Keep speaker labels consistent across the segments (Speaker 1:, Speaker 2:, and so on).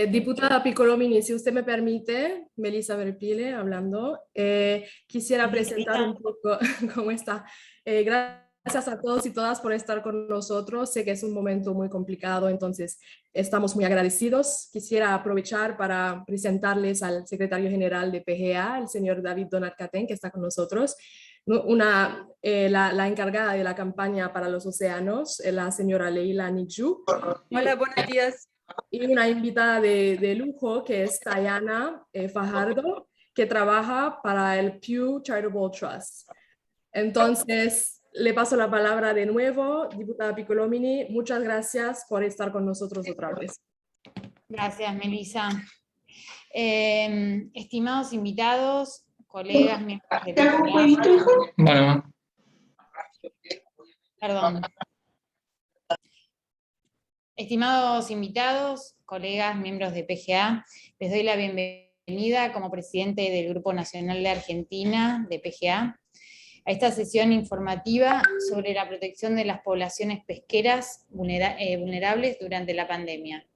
Speaker 1: Diputada Piccolomini, si usted me permite, Melissa Verpile hablando, quisiera presentar un poco cómo está. Gracias a todos y todas por estar con nosotros. Sé que es un momento muy complicado, entonces estamos muy agradecidos. Quisiera aprovechar para presentarles al secretario general de PGA, el señor David Donat-Catén, que está con nosotros. La encargada de la campaña para los océanos, la señora Leila Nidju.
Speaker 2: Hola, buenos días.
Speaker 1: Y una invitada de lujo que es Tayana Fajardo, que trabaja para el Pew Charitable Trust. Entonces, le paso la palabra de nuevo, diputada Piccolomini. Muchas gracias por estar con nosotros otra vez.
Speaker 3: Gracias, Melissa. Estimados invitados, colegas, miembros de PGA.
Speaker 2: Bueno.
Speaker 3: Perdón. Estimados invitados, colegas, miembros de PGA, les doy la bienvenida como presidente del Grupo Nacional de Argentina de PGA a esta sesión informativa sobre la protección de las poblaciones pesqueras vulnerables durante la pandemia.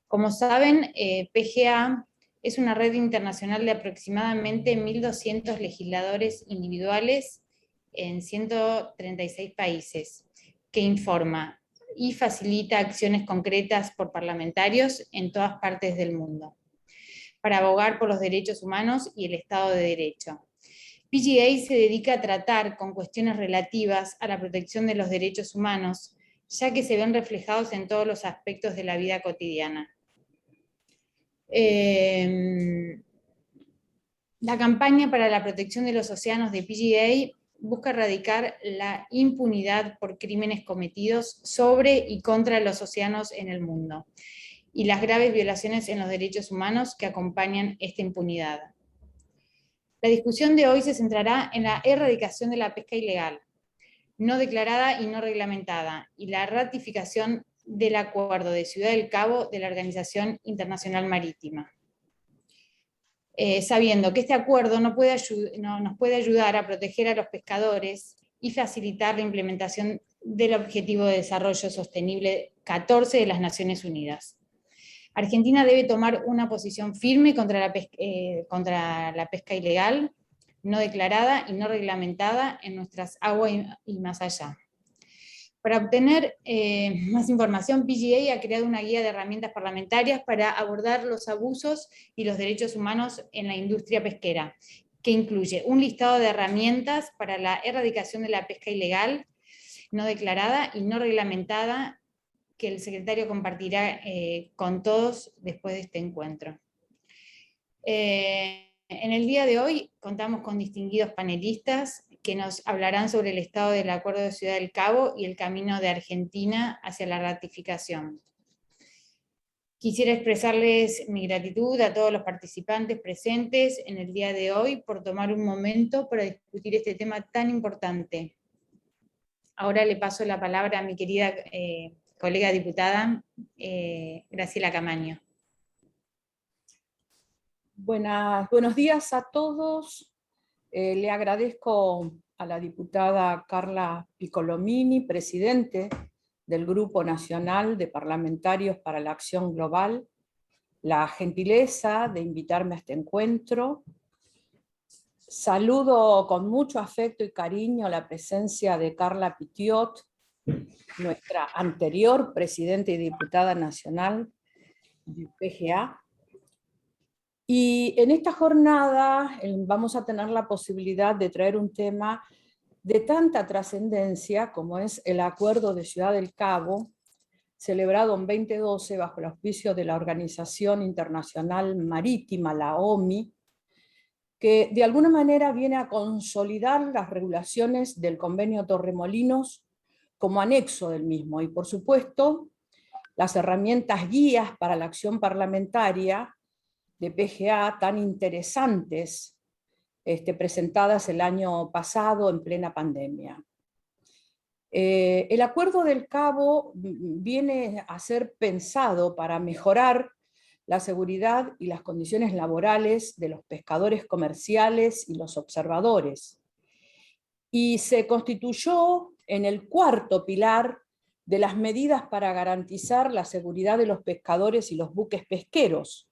Speaker 3: Como saben, PGA es una red internacional de aproximadamente 1.200 legisladores individuales en 136 países, que informa y facilita acciones concretas por parlamentarios en todas partes del mundo, para abogar por los derechos humanos y el Estado de Derecho. PGA se dedica a tratar con cuestiones relativas a la protección de los derechos humanos, ya que se ven reflejados en todos los aspectos de la vida cotidiana. La campaña para la protección de los océanos de PGA busca erradicar la impunidad por crímenes cometidos sobre y contra los océanos en el mundo, y las graves violaciones en los derechos humanos que acompañan esta impunidad. La discusión de hoy se centrará en la erradicación de la pesca ilegal, no declarada y no reglamentada, y la ratificación del Acuerdo de Ciudad del Cabo de la Organización Internacional Marítima. Sabiendo que este acuerdo nos puede ayudar a proteger a los pescadores y facilitar la implementación del Objetivo de Desarrollo Sostenible 14 de las Naciones Unidas. Argentina debe tomar una posición firme contra la pesca ilegal, no declarada y no reglamentada en nuestras aguas y más allá. Para obtener más información, PGA ha creado una guía de herramientas parlamentarias para abordar los abusos y los derechos humanos en la industria pesquera, que incluye un listado de herramientas para la erradicación de la pesca ilegal, no declarada y no reglamentada, que el secretario compartirá con todos después de este encuentro. En el día de hoy contamos con distinguidos panelistas que nos hablarán sobre el estado del Acuerdo de Ciudad del Cabo y el camino de Argentina hacia la ratificación. Quisiera expresarles mi gratitud a todos los participantes presentes en el día de hoy por tomar un momento para discutir este tema tan importante. Ahora le paso la palabra a mi querida colega diputada Graciela Camaño.
Speaker 4: Buenos días a todos. Le agradezco a la diputada Carla Piccolomini, presidente del Grupo Nacional de Parlamentarios para la Acción Global, la gentileza de invitarme a este encuentro. Saludo con mucho afecto y cariño la presencia de Carla Pitiot, nuestra anterior presidenta y diputada nacional de PGA. Y en esta jornada vamos a tener la posibilidad de traer un tema de tanta trascendencia como es el Acuerdo de Ciudad del Cabo, celebrado en 2012 bajo el auspicio de la Organización Internacional Marítima, la OMI, que de alguna manera viene a consolidar las regulaciones del Convenio Torremolinos como anexo del mismo, y por supuesto las herramientas guías para la acción parlamentaria de PGA tan interesantes presentadas el año pasado en plena pandemia. El Acuerdo del Cabo viene a ser pensado para mejorar la seguridad y las condiciones laborales de los pescadores comerciales y los observadores, y se constituyó en el cuarto pilar de las medidas para garantizar la seguridad de los pescadores y los buques pesqueros,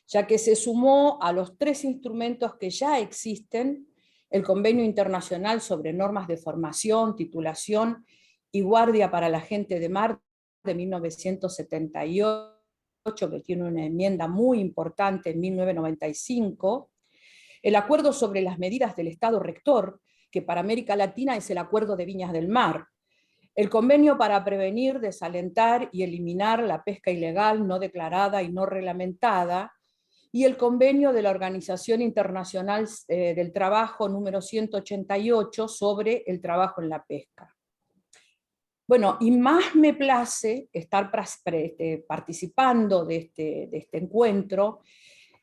Speaker 4: ya que se sumó a los 3 instrumentos que ya existen: el Convenio Internacional sobre Normas de Formación, Titulación y Guardia para la Gente de Mar de 1978, que tiene una enmienda muy importante en 1995, el Acuerdo sobre las Medidas del Estado Rector, que para América Latina es el Acuerdo de Viñas del Mar, el Convenio para prevenir, desalentar y eliminar la pesca ilegal, no declarada y no reglamentada, y el Convenio de la Organización Internacional del Trabajo número 188 sobre el trabajo en la pesca. Bueno, y más me place estar participando de este encuentro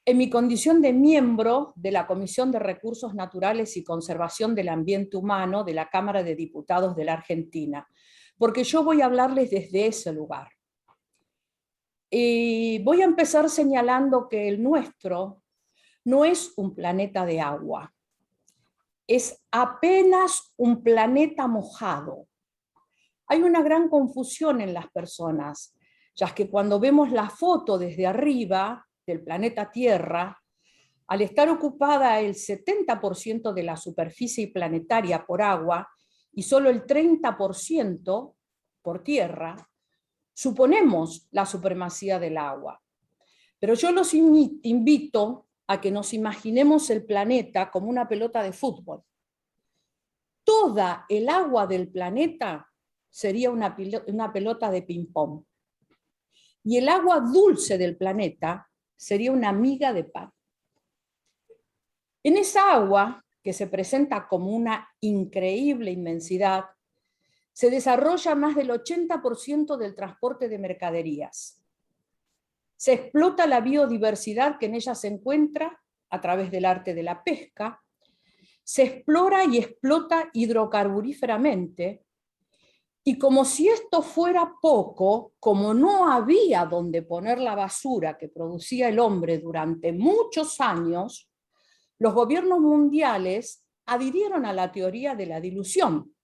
Speaker 4: en mi condición de miembro de la Comisión de Recursos Naturales y Conservación del Ambiente Humano de la Cámara de Diputados de la Argentina, porque yo voy a hablarles desde ese lugar. Y voy a empezar señalando que el nuestro no es un planeta de agua, es apenas un planeta mojado. Hay una gran confusión en las personas, ya que cuando vemos la foto desde arriba del planeta Tierra, al estar ocupada el 70% de la superficie planetaria por agua y solo el 30% por tierra, suponemos la supremacía del agua. Pero yo los invito a que nos imaginemos el planeta como una pelota de fútbol. Toda el agua del planeta sería una pelota de ping-pong. Y el agua dulce del planeta sería una miga de pan. En esa agua, que se presenta como una increíble inmensidad, se desarrolla más del 80% del transporte de mercaderías. Se explota la biodiversidad que en ella se encuentra a través del arte de la pesca, se explora y explota hidrocarburíferamente, y como si esto fuera poco, como no había donde poner la basura que producía el hombre durante muchos años, los gobiernos mundiales adhirieron a la teoría de la dilución.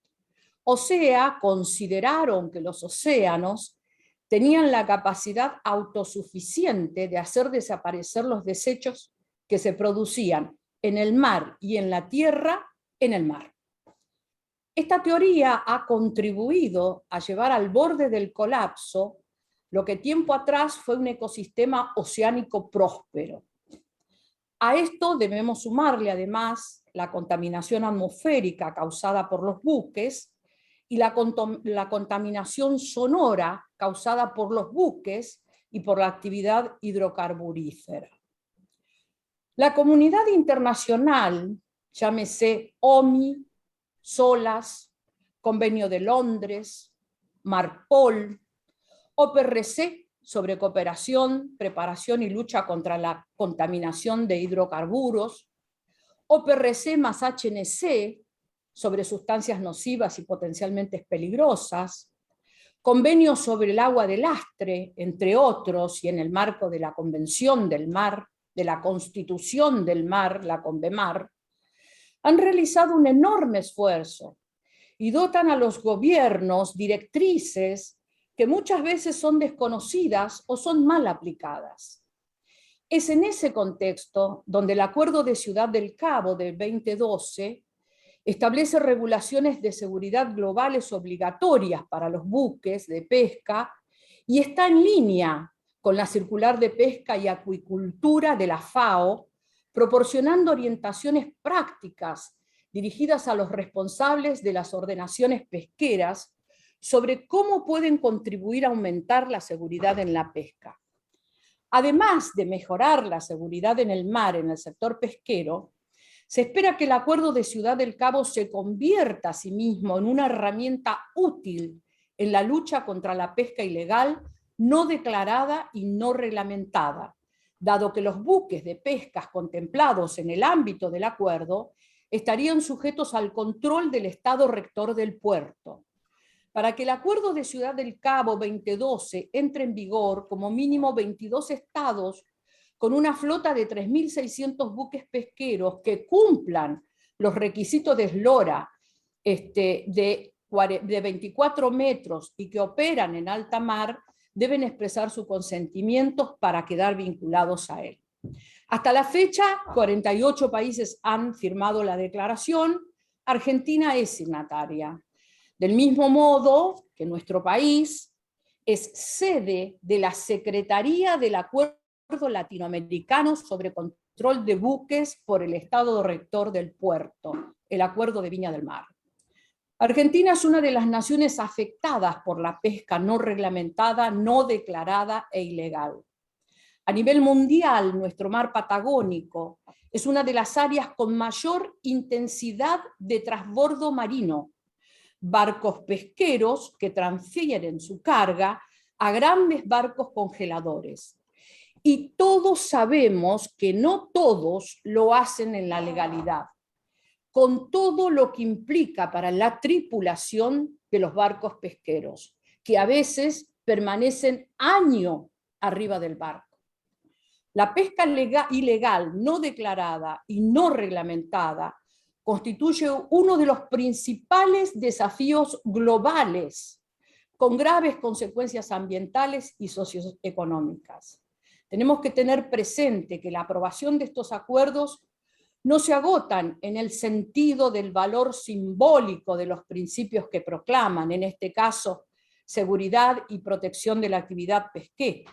Speaker 4: O sea, consideraron que los océanos tenían la capacidad autosuficiente de hacer desaparecer los desechos que se producían en el mar y en la tierra en el mar. Esta teoría ha contribuido a llevar al borde del colapso lo que tiempo atrás fue un ecosistema oceánico próspero. A esto debemos sumarle además la contaminación atmosférica causada por los buques y la contaminación sonora causada por los buques y por la actividad hidrocarburífera. La comunidad internacional, llámese OMI, SOLAS, Convenio de Londres, MARPOL, OPRC sobre cooperación, preparación y lucha contra la contaminación de hidrocarburos, OPRC más HNC sobre sustancias nocivas y potencialmente peligrosas, Convenio sobre el agua de lastre, entre otros, y en el marco de la Convención del Mar, de la Constitución del Mar, la CONVEMAR, han realizado un enorme esfuerzo y dotan a los gobiernos directrices que muchas veces son desconocidas o son mal aplicadas. Es en ese contexto donde el Acuerdo de Ciudad del Cabo del 2012 establece regulaciones de seguridad globales obligatorias para los buques de pesca y está en línea con la Circular de Pesca y Acuicultura de la FAO, proporcionando orientaciones prácticas dirigidas a los responsables de las ordenaciones pesqueras sobre cómo pueden contribuir a aumentar la seguridad en la pesca. Además de mejorar la seguridad en el mar en el sector pesquero, se espera que el Acuerdo de Ciudad del Cabo se convierta a sí mismo en una herramienta útil en la lucha contra la pesca ilegal, no declarada y no reglamentada, dado que los buques de pescas contemplados en el ámbito del acuerdo estarían sujetos al control del Estado rector del puerto. Para que el Acuerdo de Ciudad del Cabo 2012 entre en vigor, como mínimo 22 estados con una flota de 3.600 buques pesqueros que cumplan los requisitos de eslora de de 24 metros y que operan en alta mar deben expresar su consentimiento para quedar vinculados a él. Hasta la fecha, 48 países han firmado la declaración. Argentina es signataria. Del mismo modo que nuestro país es sede de la Secretaría del Acuerdo Latinoamericano sobre Control de Buques por el Estado Rector del Puerto, el Acuerdo de Viña del Mar. Argentina es una de las naciones afectadas por la pesca no reglamentada, no declarada e ilegal. A nivel mundial, nuestro mar patagónico es una de las áreas con mayor intensidad de transbordo marino. Barcos pesqueros que transfieren su carga a grandes barcos congeladores. Y todos sabemos que no todos lo hacen en la legalidad, con todo lo que implica para la tripulación de los barcos pesqueros, que a veces permanecen años arriba del barco. La pesca ilegal, no declarada y no reglamentada constituye uno de los principales desafíos globales, con graves consecuencias ambientales y socioeconómicas. Tenemos que tener presente que la aprobación de estos acuerdos no se agotan en el sentido del valor simbólico de los principios que proclaman, en este caso, seguridad y protección de la actividad pesquera,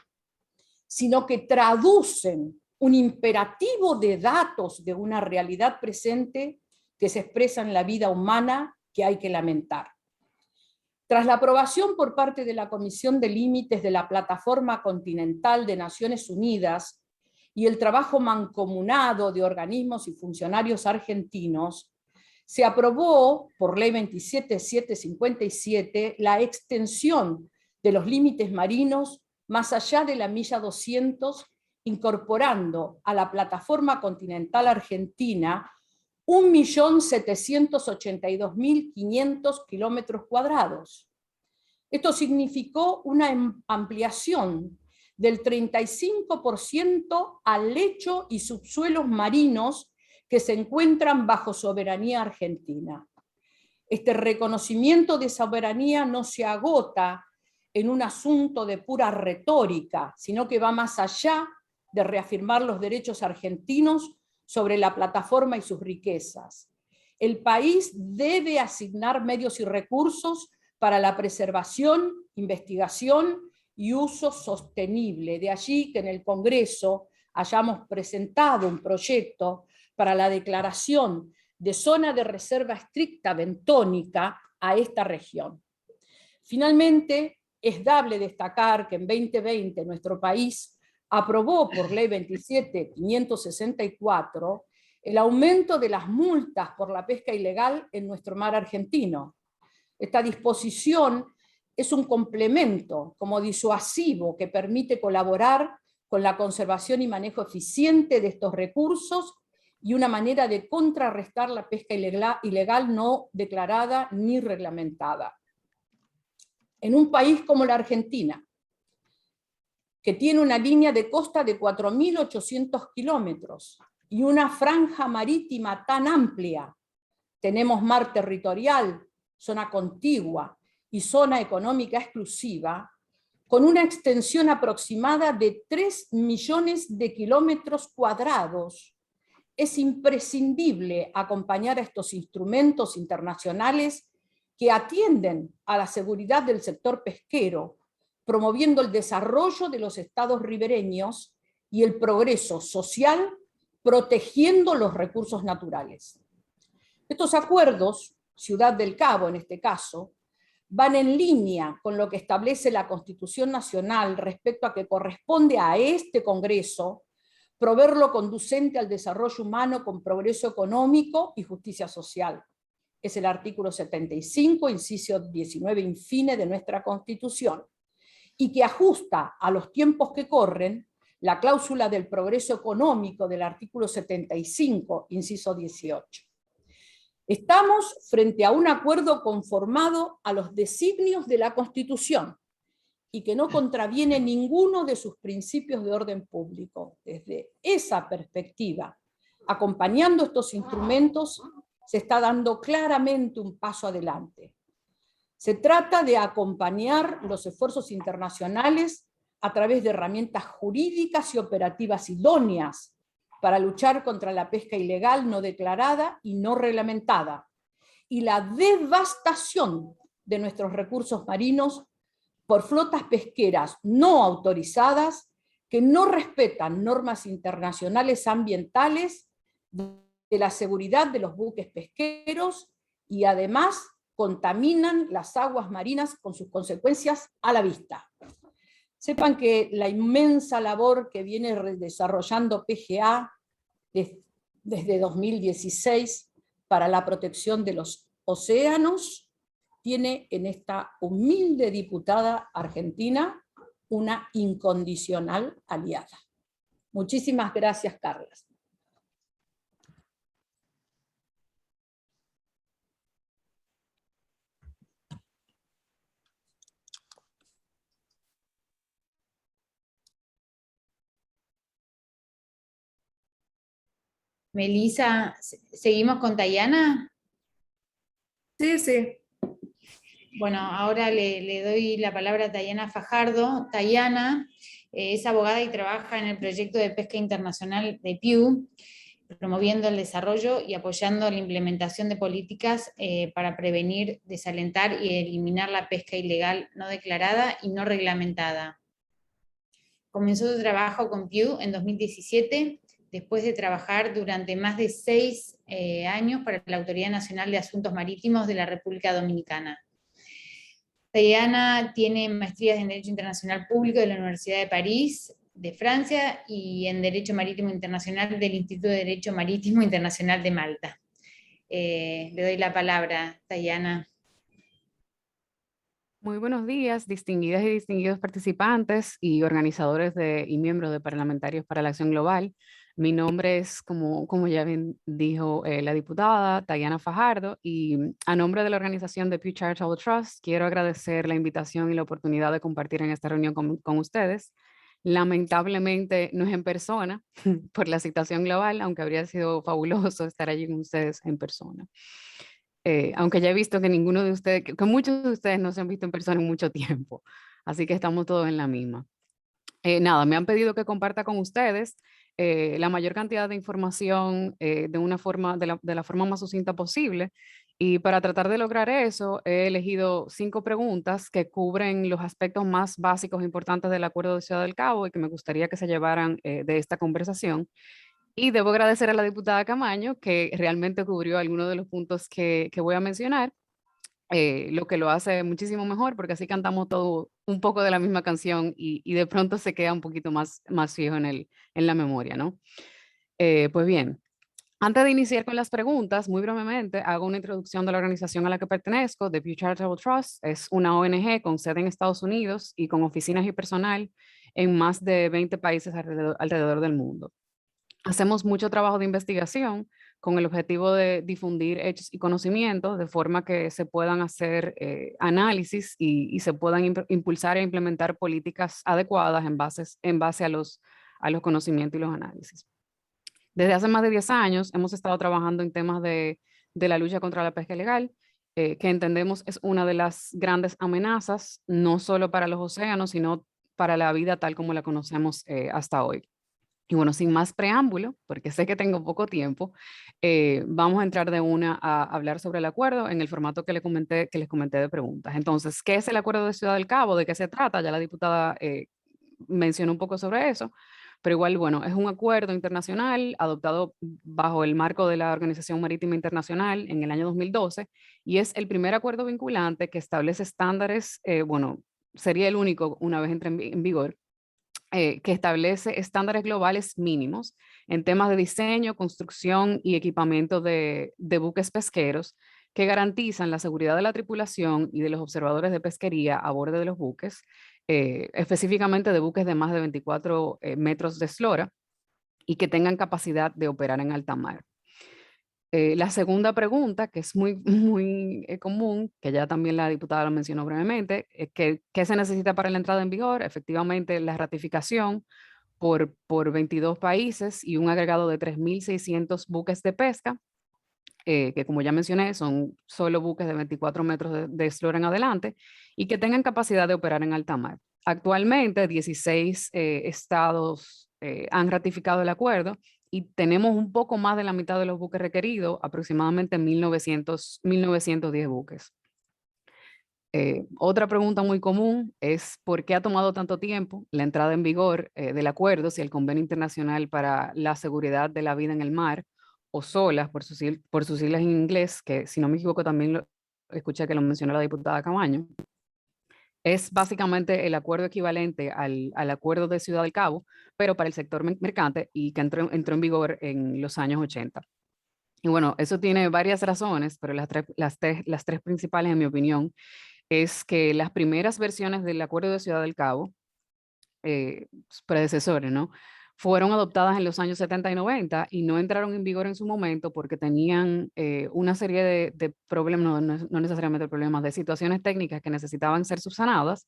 Speaker 4: sino que traducen un imperativo de datos de una realidad presente que se expresa en la vida humana que hay que lamentar. Tras la aprobación por parte de la Comisión de Límites de la Plataforma Continental de Naciones Unidas y el trabajo mancomunado de organismos y funcionarios argentinos, se aprobó por Ley 27757 la extensión de los límites marinos más allá de la milla 200, incorporando a la Plataforma Continental Argentina 1.782.500 kilómetros cuadrados. Esto significó una ampliación del 35% al lecho y subsuelos marinos que se encuentran bajo soberanía argentina. Este reconocimiento de soberanía no se agota en un asunto de pura retórica, sino que va más allá de reafirmar los derechos argentinos sobre la plataforma y sus riquezas. El país debe asignar medios y recursos para la preservación, investigación y uso sostenible. De allí que en el Congreso hayamos presentado un proyecto para la declaración de zona de reserva estricta bentónica a esta región. Finalmente, es dable destacar que en 2020 nuestro país aprobó por Ley 27564 el aumento de las multas por la pesca ilegal en nuestro mar argentino. Esta disposición es un complemento como disuasivo que permite colaborar con la conservación y manejo eficiente de estos recursos y una manera de contrarrestar la pesca ilegal no declarada ni reglamentada. En un país como la Argentina, que tiene una línea de costa de 4.800 kilómetros y una franja marítima tan amplia, tenemos mar territorial, zona contigua y zona económica exclusiva, con una extensión aproximada de 3 millones de kilómetros cuadrados, es imprescindible acompañar a estos instrumentos internacionales que atienden a la seguridad del sector pesquero, promoviendo el desarrollo de los estados ribereños y el progreso social, protegiendo los recursos naturales. Estos acuerdos, Ciudad del Cabo en este caso, van en línea con lo que establece la Constitución Nacional respecto a que corresponde a este Congreso proveer lo conducente al desarrollo humano con progreso económico y justicia social. Es el artículo 75, inciso 19 infine de nuestra Constitución, y que ajusta a los tiempos que corren la cláusula del progreso económico del artículo 75, inciso 18. Estamos frente a un acuerdo conformado a los designios de la Constitución y que no contraviene ninguno de sus principios de orden público. Desde esa perspectiva, acompañando estos instrumentos, se está dando claramente un paso adelante. Se trata de acompañar los esfuerzos internacionales a través de herramientas jurídicas y operativas idóneas para luchar contra la pesca ilegal no declarada y no reglamentada, y la devastación de nuestros recursos marinos por flotas pesqueras no autorizadas que no respetan normas internacionales ambientales de la seguridad de los buques pesqueros y además contaminan las aguas marinas con sus consecuencias a la vista. Sepan que la inmensa labor que viene desarrollando PGA desde 2016 para la protección de los océanos tiene en esta humilde diputada argentina una incondicional aliada. Muchísimas gracias, Carla.
Speaker 3: Melissa, ¿seguimos con Tayana?
Speaker 1: Sí, sí.
Speaker 3: Bueno, ahora le doy la palabra a Tayana Fajardo. Tayana es abogada y trabaja en el proyecto de pesca internacional de Pew, promoviendo el desarrollo y apoyando la implementación de políticas para prevenir, desalentar y eliminar la pesca ilegal no declarada y no reglamentada. Comenzó su trabajo con Pew en 2017, después de trabajar durante más de 6 años para la Autoridad Nacional de Asuntos Marítimos de la República Dominicana. Tayana tiene maestrías en Derecho Internacional Público de la Universidad de París, de Francia, y en Derecho Marítimo Internacional del Instituto de Derecho Marítimo Internacional de Malta. Le doy la palabra, Tayana.
Speaker 2: Muy buenos días, distinguidas y distinguidos participantes y organizadores y miembros de Parlamentarios para la Acción Global. Mi nombre es, como ya bien dijo la diputada, Tayana Fajardo, y a nombre de la organización de Pew Charitable Trust, quiero agradecer la invitación y la oportunidad de compartir en esta reunión con ustedes. Lamentablemente no es en persona por la situación global, aunque habría sido fabuloso estar allí con ustedes en persona. Aunque ya he visto que ninguno de ustedes, que muchos de ustedes no se han visto en persona en mucho tiempo, así que estamos todos en la misma. Nada, me han pedido que comparta con ustedes la mayor cantidad de información de la forma más sucinta posible, y para tratar de lograr eso he elegido 5 preguntas que cubren los aspectos más básicos e importantes del Acuerdo de Ciudad del Cabo y que me gustaría que se llevaran de esta conversación. Y debo agradecer a la diputada Camaño, que realmente cubrió algunos de los puntos que voy a mencionar, lo que lo hace muchísimo mejor, porque así cantamos todo un poco de la misma canción y de pronto se queda un poquito más fijo en la memoria, ¿no? Pues bien, antes de iniciar con las preguntas, muy brevemente, hago una introducción de la organización a la que pertenezco. The Pew Charitable Trust es una ONG con sede en Estados Unidos y con oficinas y personal en más de 20 países alrededor del mundo. Hacemos mucho trabajo de investigación con el objetivo de difundir hechos y conocimientos de forma que se puedan hacer análisis y se puedan impulsar e implementar políticas adecuadas en base a los conocimientos y los análisis. Desde hace más de 10 años hemos estado trabajando en temas de la lucha contra la pesca ilegal, que entendemos es una de las grandes amenazas, no solo para los océanos, sino para la vida tal como la conocemos hasta hoy. Y bueno, sin más preámbulo, porque sé que tengo poco tiempo, vamos a entrar de una a hablar sobre el acuerdo en el formato que les comenté de preguntas. Entonces, ¿qué es el Acuerdo de Ciudad del Cabo? ¿De qué se trata? Ya la diputada mencionó un poco sobre eso, pero igual, bueno, es un acuerdo internacional adoptado bajo el marco de la Organización Marítima Internacional en el año 2012 y es el primer acuerdo vinculante que establece estándares, bueno, sería el único una vez entre en vigor, que establece estándares globales mínimos en temas de diseño, construcción y equipamiento de buques pesqueros que garantizan la seguridad de la tripulación y de los observadores de pesquería a bordo de los buques, específicamente de buques de más de 24 metros de eslora y que tengan capacidad de operar en alta mar. La segunda pregunta, que es muy, muy común, que ya también la diputada lo mencionó brevemente, ¿qué se necesita para la entrada en vigor? Efectivamente, la ratificación por 22 países y un agregado de 3.600 buques de pesca, que como ya mencioné, son solo buques de 24 metros de eslora en adelante y que tengan capacidad de operar en alta mar. Actualmente, 16 estados han ratificado el acuerdo y tenemos un poco más de la mitad de los buques requeridos, aproximadamente 1910 buques. Otra pregunta muy común es ¿por qué ha tomado tanto tiempo la entrada en vigor del acuerdo si el Convenio Internacional para la Seguridad de la Vida en el Mar, o SOLAS por sus siglas en inglés, que si no me equivoco también escuché que lo mencionó la diputada Camaño, es básicamente el acuerdo equivalente al acuerdo de Ciudad del Cabo, pero para el sector mercante y que entró en vigor en los años 80. Y bueno, eso tiene varias razones, pero las tres principales, en mi opinión, es que las primeras versiones del Acuerdo de Ciudad del Cabo, predecesores, ¿no?, fueron adoptadas en los años 70 y 90 y no entraron en vigor en su momento porque tenían una serie de problemas, no necesariamente problemas, de situaciones técnicas que necesitaban ser subsanadas,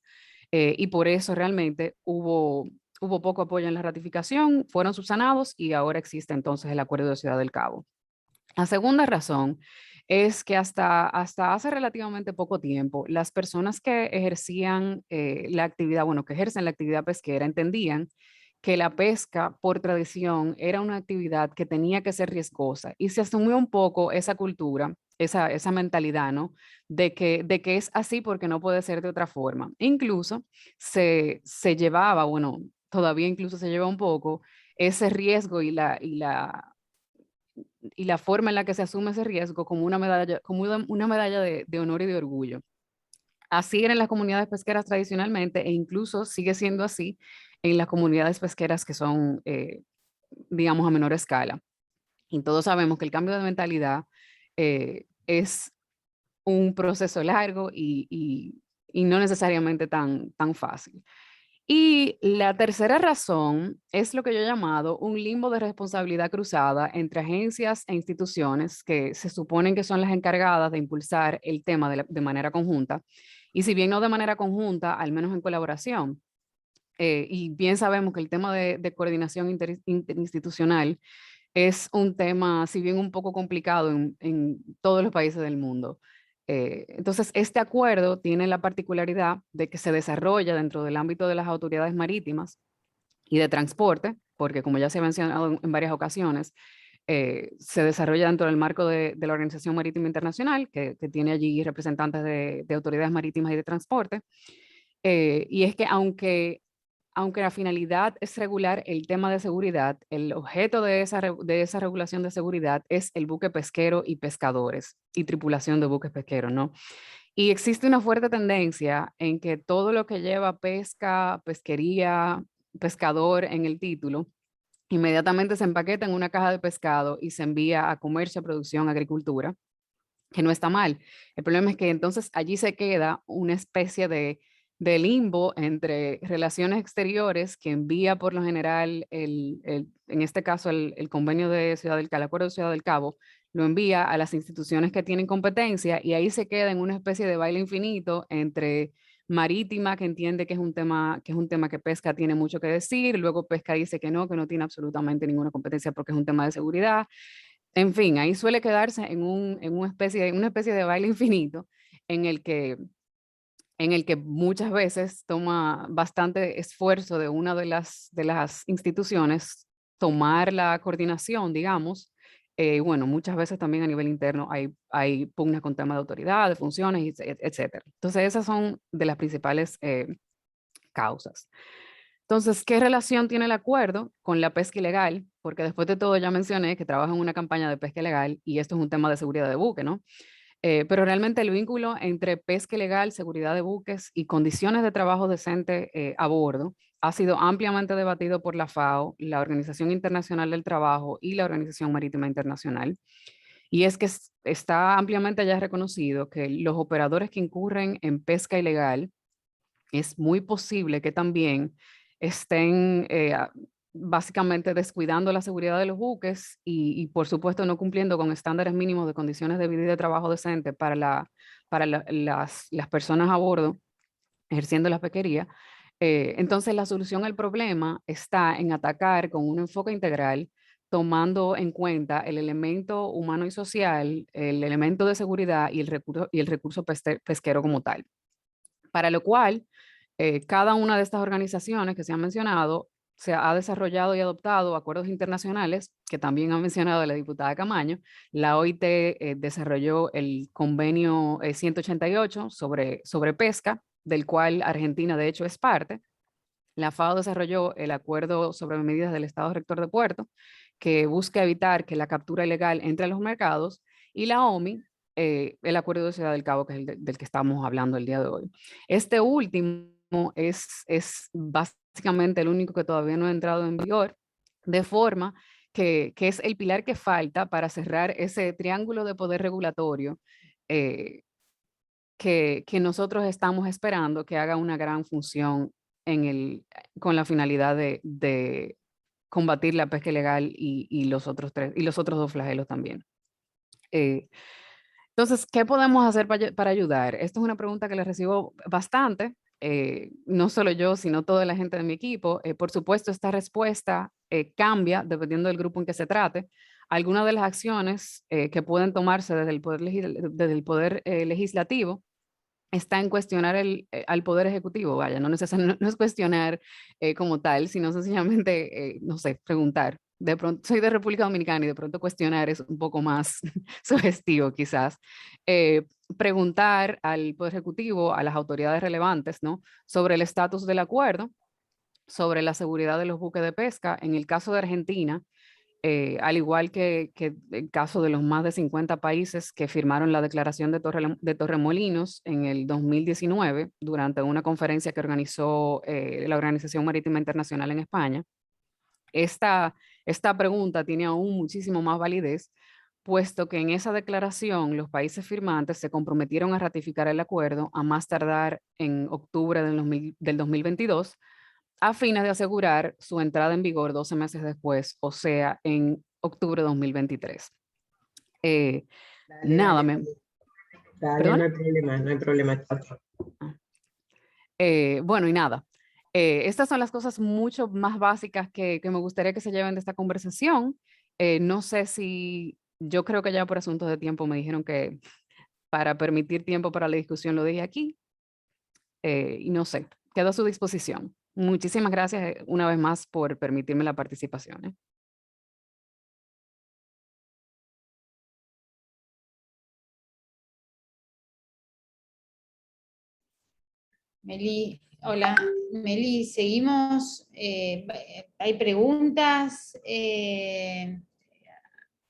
Speaker 2: y por eso realmente hubo poco apoyo en la ratificación, fueron subsanados y ahora existe entonces el Acuerdo de Ciudad del Cabo. La segunda razón es que hasta hace relativamente poco tiempo, las personas que ejercían la actividad, bueno, que ejercen la actividad pesquera, entendían que la pesca por tradición era una actividad que tenía que ser riesgosa y se asumió un poco esa cultura, esa mentalidad, ¿no? De que es así porque no puede ser de otra forma. Incluso se llevaba, bueno, todavía incluso se lleva un poco ese riesgo y la forma en la que se asume ese riesgo como una medalla de honor y de orgullo. Así eran las comunidades pesqueras tradicionalmente e incluso sigue siendo así en las comunidades pesqueras que son, digamos, a menor escala. Y todos sabemos que el cambio de mentalidad es un proceso largo y no necesariamente tan fácil. Y la tercera razón es lo que yo he llamado un limbo de responsabilidad cruzada entre agencias e instituciones que se suponen que son las encargadas de impulsar el tema de manera conjunta. Y si bien no de manera conjunta, al menos en colaboración. Y bien sabemos que el tema de coordinación interinstitucional es un tema, si bien un poco complicado en todos los países del mundo. Entonces, este acuerdo tiene la particularidad de que se desarrolla dentro del ámbito de las autoridades marítimas y de transporte, porque como ya se ha mencionado en varias ocasiones, se desarrolla dentro del marco de la Organización Marítima Internacional, que tiene allí representantes de autoridades marítimas y de transporte. Y es que aunque la finalidad es regular el tema de seguridad, el objeto de esa regulación de seguridad es el buque pesquero y pescadores y tripulación de buques pesqueros, ¿no? Y existe una fuerte tendencia en que todo lo que lleva pesca, pesquería, pescador en el título, inmediatamente se empaqueta en una caja de pescado y se envía a comercio, producción, agricultura, que no está mal. El problema es que entonces allí se queda una especie de limbo entre relaciones exteriores que envía por lo general, en este caso, el convenio de Ciudad del Cabo, el acuerdo de Ciudad del Cabo, lo envía a las instituciones que tienen competencia y ahí se queda en una especie de baile infinito entre marítima, que entiende que es un tema que pesca tiene mucho que decir, luego pesca dice que no tiene absolutamente ninguna competencia porque es un tema de seguridad. En fin, ahí suele quedarse en una especie de baile infinito en el que muchas veces toma bastante esfuerzo de una de las instituciones tomar la coordinación, digamos. Bueno, muchas veces también a nivel interno hay pugnas con temas de autoridad, de funciones, etcétera. Entonces, esas son de las principales causas. Entonces, ¿qué relación tiene el acuerdo con la pesca ilegal? Porque después de todo ya mencioné que trabajo en una campaña de pesca ilegal y esto es un tema de seguridad de buque, ¿no? Pero realmente el vínculo entre pesca ilegal, seguridad de buques y condiciones de trabajo decente a bordo ha sido ampliamente debatido por la FAO, la Organización Internacional del Trabajo y la Organización Marítima Internacional. Y es que está ampliamente ya reconocido que los operadores que incurren en pesca ilegal es muy posible que también estén básicamente descuidando la seguridad de los buques y por supuesto no cumpliendo con estándares mínimos de condiciones de vida y de trabajo decente para las personas a bordo ejerciendo la pesquería. Entonces la solución al problema está en atacar con un enfoque integral tomando en cuenta el elemento humano y social, el elemento de seguridad y el recurso pesquero como tal. Para lo cual, cada una de estas organizaciones que se han mencionado se ha desarrollado y adoptado acuerdos internacionales, que también ha mencionado la diputada Camaño. La OIT desarrolló el convenio 188 sobre pesca, del cual Argentina de hecho es parte. La FAO desarrolló el acuerdo sobre medidas del Estado Rector de Puerto, que busca evitar que la captura ilegal entre a los mercados, y la OMI, el acuerdo de Ciudad del Cabo, que es del que estamos hablando el día de hoy. Este último es básicamente el único que todavía no ha entrado en vigor, de forma que es el pilar que falta para cerrar ese triángulo de poder regulatorio que nosotros estamos esperando que haga una gran función con la finalidad de combatir la pesca ilegal y los otros dos flagelos también. Entonces, ¿qué podemos hacer para ayudar? Esta es una pregunta que les recibo bastante, no solo yo, sino toda la gente de mi equipo. Por supuesto, esta respuesta cambia dependiendo del grupo en que se trate. Algunas de las acciones que pueden tomarse desde el poder legislativo está en cuestionar al Poder Ejecutivo, vaya, no es cuestionar como tal, sino sencillamente, no sé, preguntar. De pronto, soy de República Dominicana y de pronto cuestionar es un poco más sugestivo quizás. Preguntar al Poder Ejecutivo, a las autoridades relevantes, ¿no? Sobre el estatus del acuerdo, sobre la seguridad de los buques de pesca. En el caso de Argentina, al igual que el caso de los más de 50 países que firmaron la declaración de Torremolinos en el 2019 durante una conferencia que organizó la Organización Marítima Internacional en España. Esta pregunta tiene aún muchísimo más validez, puesto que en esa declaración los países firmantes se comprometieron a ratificar el acuerdo a más tardar en octubre del 2022, a fines de asegurar su entrada en vigor 12 meses después, o sea, en octubre de 2023. Nada,
Speaker 5: Dale, no hay problema, no hay problema.
Speaker 2: Bueno, y nada. Estas son las cosas mucho más básicas que me gustaría que se lleven de esta conversación. No sé si, yo creo que ya por asuntos de tiempo me dijeron que para permitir tiempo para la discusión lo dije aquí. Y no sé, quedo a su disposición. Muchísimas gracias una vez más por permitirme la participación.
Speaker 3: Meli, hola. Meli, seguimos. ¿Hay preguntas?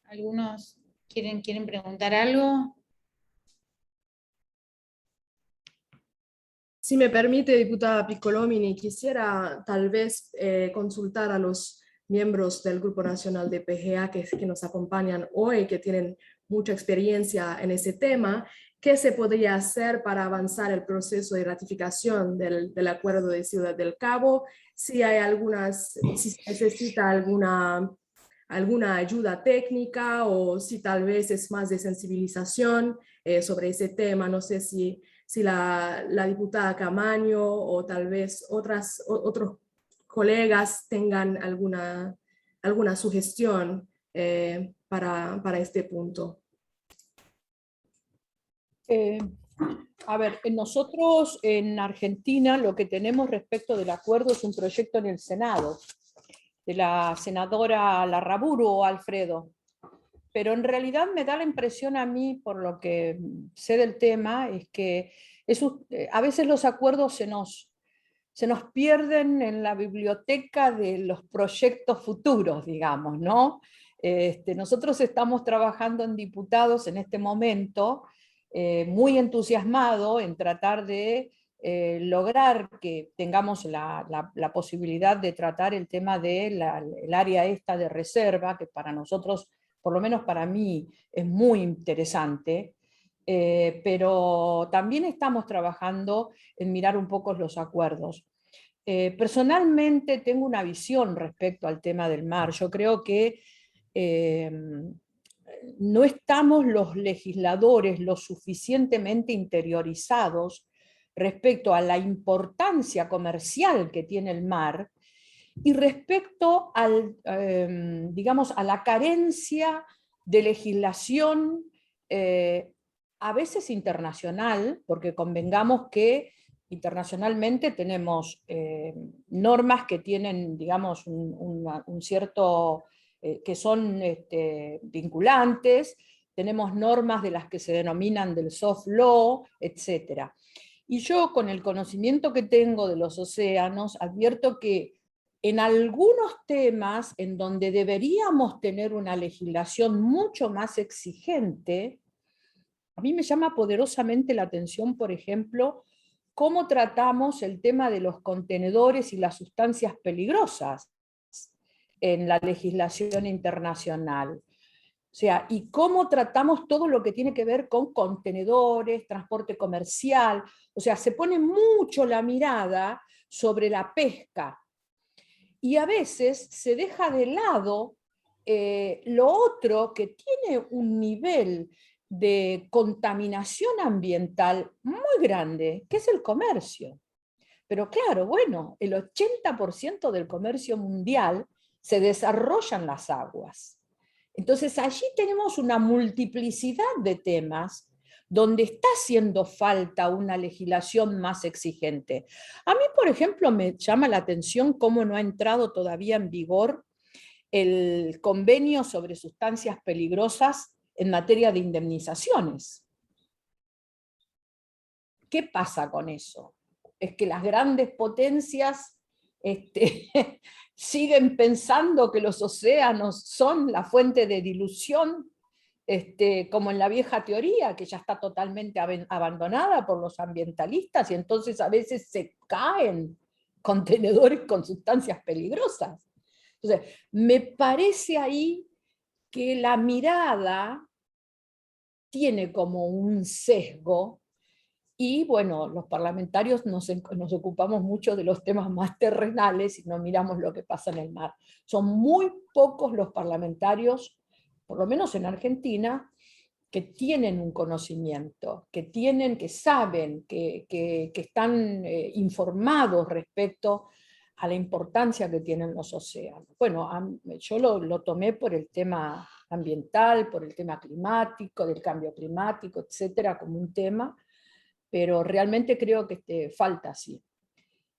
Speaker 3: ¿Algunos quieren preguntar algo?
Speaker 1: Si me permite, diputada Piccolomini, quisiera tal vez consultar a los miembros del Grupo Nacional de PGA que nos acompañan hoy, que tienen mucha experiencia en ese tema. ¿Qué se podría hacer para avanzar el proceso de ratificación del Acuerdo de Ciudad del Cabo? Si hay si se necesita alguna ayuda técnica o si tal vez es más de sensibilización sobre ese tema. No sé si la diputada Camaño o tal vez otros colegas tengan alguna sugestión para este punto.
Speaker 4: A ver, nosotros en Argentina lo que tenemos respecto del acuerdo es un proyecto en el Senado, de la senadora Larraburu o Alfredo. Pero en realidad me da la impresión a mí, por lo que sé del tema, es que a veces los acuerdos se nos pierden en la biblioteca de los proyectos futuros, digamos, ¿no? Nosotros estamos trabajando en diputados en este momento, muy entusiasmado en tratar de lograr que tengamos la posibilidad de tratar el tema del área esta de reserva, que para nosotros, por lo menos para mí, es muy interesante, pero también estamos trabajando en mirar un poco los acuerdos. Personalmente tengo una visión respecto al tema del mar. Yo creo que no estamos los legisladores lo suficientemente interiorizados respecto a la importancia comercial que tiene el mar y respecto digamos, a la carencia de legislación, a veces internacional, porque convengamos que internacionalmente tenemos normas que tienen, digamos, un cierto, que son vinculantes, tenemos normas de las que se denominan del soft law, etc. Y yo, con el conocimiento que tengo de los océanos, advierto que en algunos temas en donde deberíamos tener una legislación mucho más exigente, a mí me llama poderosamente la atención, por ejemplo, cómo tratamos el tema de los contenedores y las sustancias peligrosas en la legislación internacional. O sea, y cómo tratamos todo lo que tiene que ver con contenedores, transporte comercial. O sea, se pone mucho la mirada sobre la pesca. Y a veces se deja de lado lo otro que tiene un nivel de contaminación ambiental muy grande, que es el comercio. Pero claro, bueno, el 80% del comercio mundial se desarrolla en las aguas. Entonces allí tenemos una multiplicidad de temas donde está haciendo falta una legislación más exigente. A mí, por ejemplo, me llama la atención cómo no ha entrado todavía en vigor el convenio sobre sustancias peligrosas en materia de indemnizaciones. ¿Qué pasa con eso? Es que las grandes potencias siguen pensando que los océanos son la fuente de dilución, como en la vieja teoría, que ya está totalmente abandonada por los ambientalistas, y entonces a veces se caen contenedores con sustancias peligrosas. Entonces, me parece ahí que la mirada tiene como un sesgo, y bueno, los parlamentarios nos ocupamos mucho de los temas más terrenales y no miramos lo que pasa en el mar. Son muy pocos los parlamentarios, por lo menos en Argentina, que tienen un conocimiento, que saben, que están informados respecto a la importancia que tienen los océanos. Bueno, yo lo tomé por el tema ambiental, por el tema climático, del cambio climático, etcétera, como un tema, pero realmente creo que falta, sí.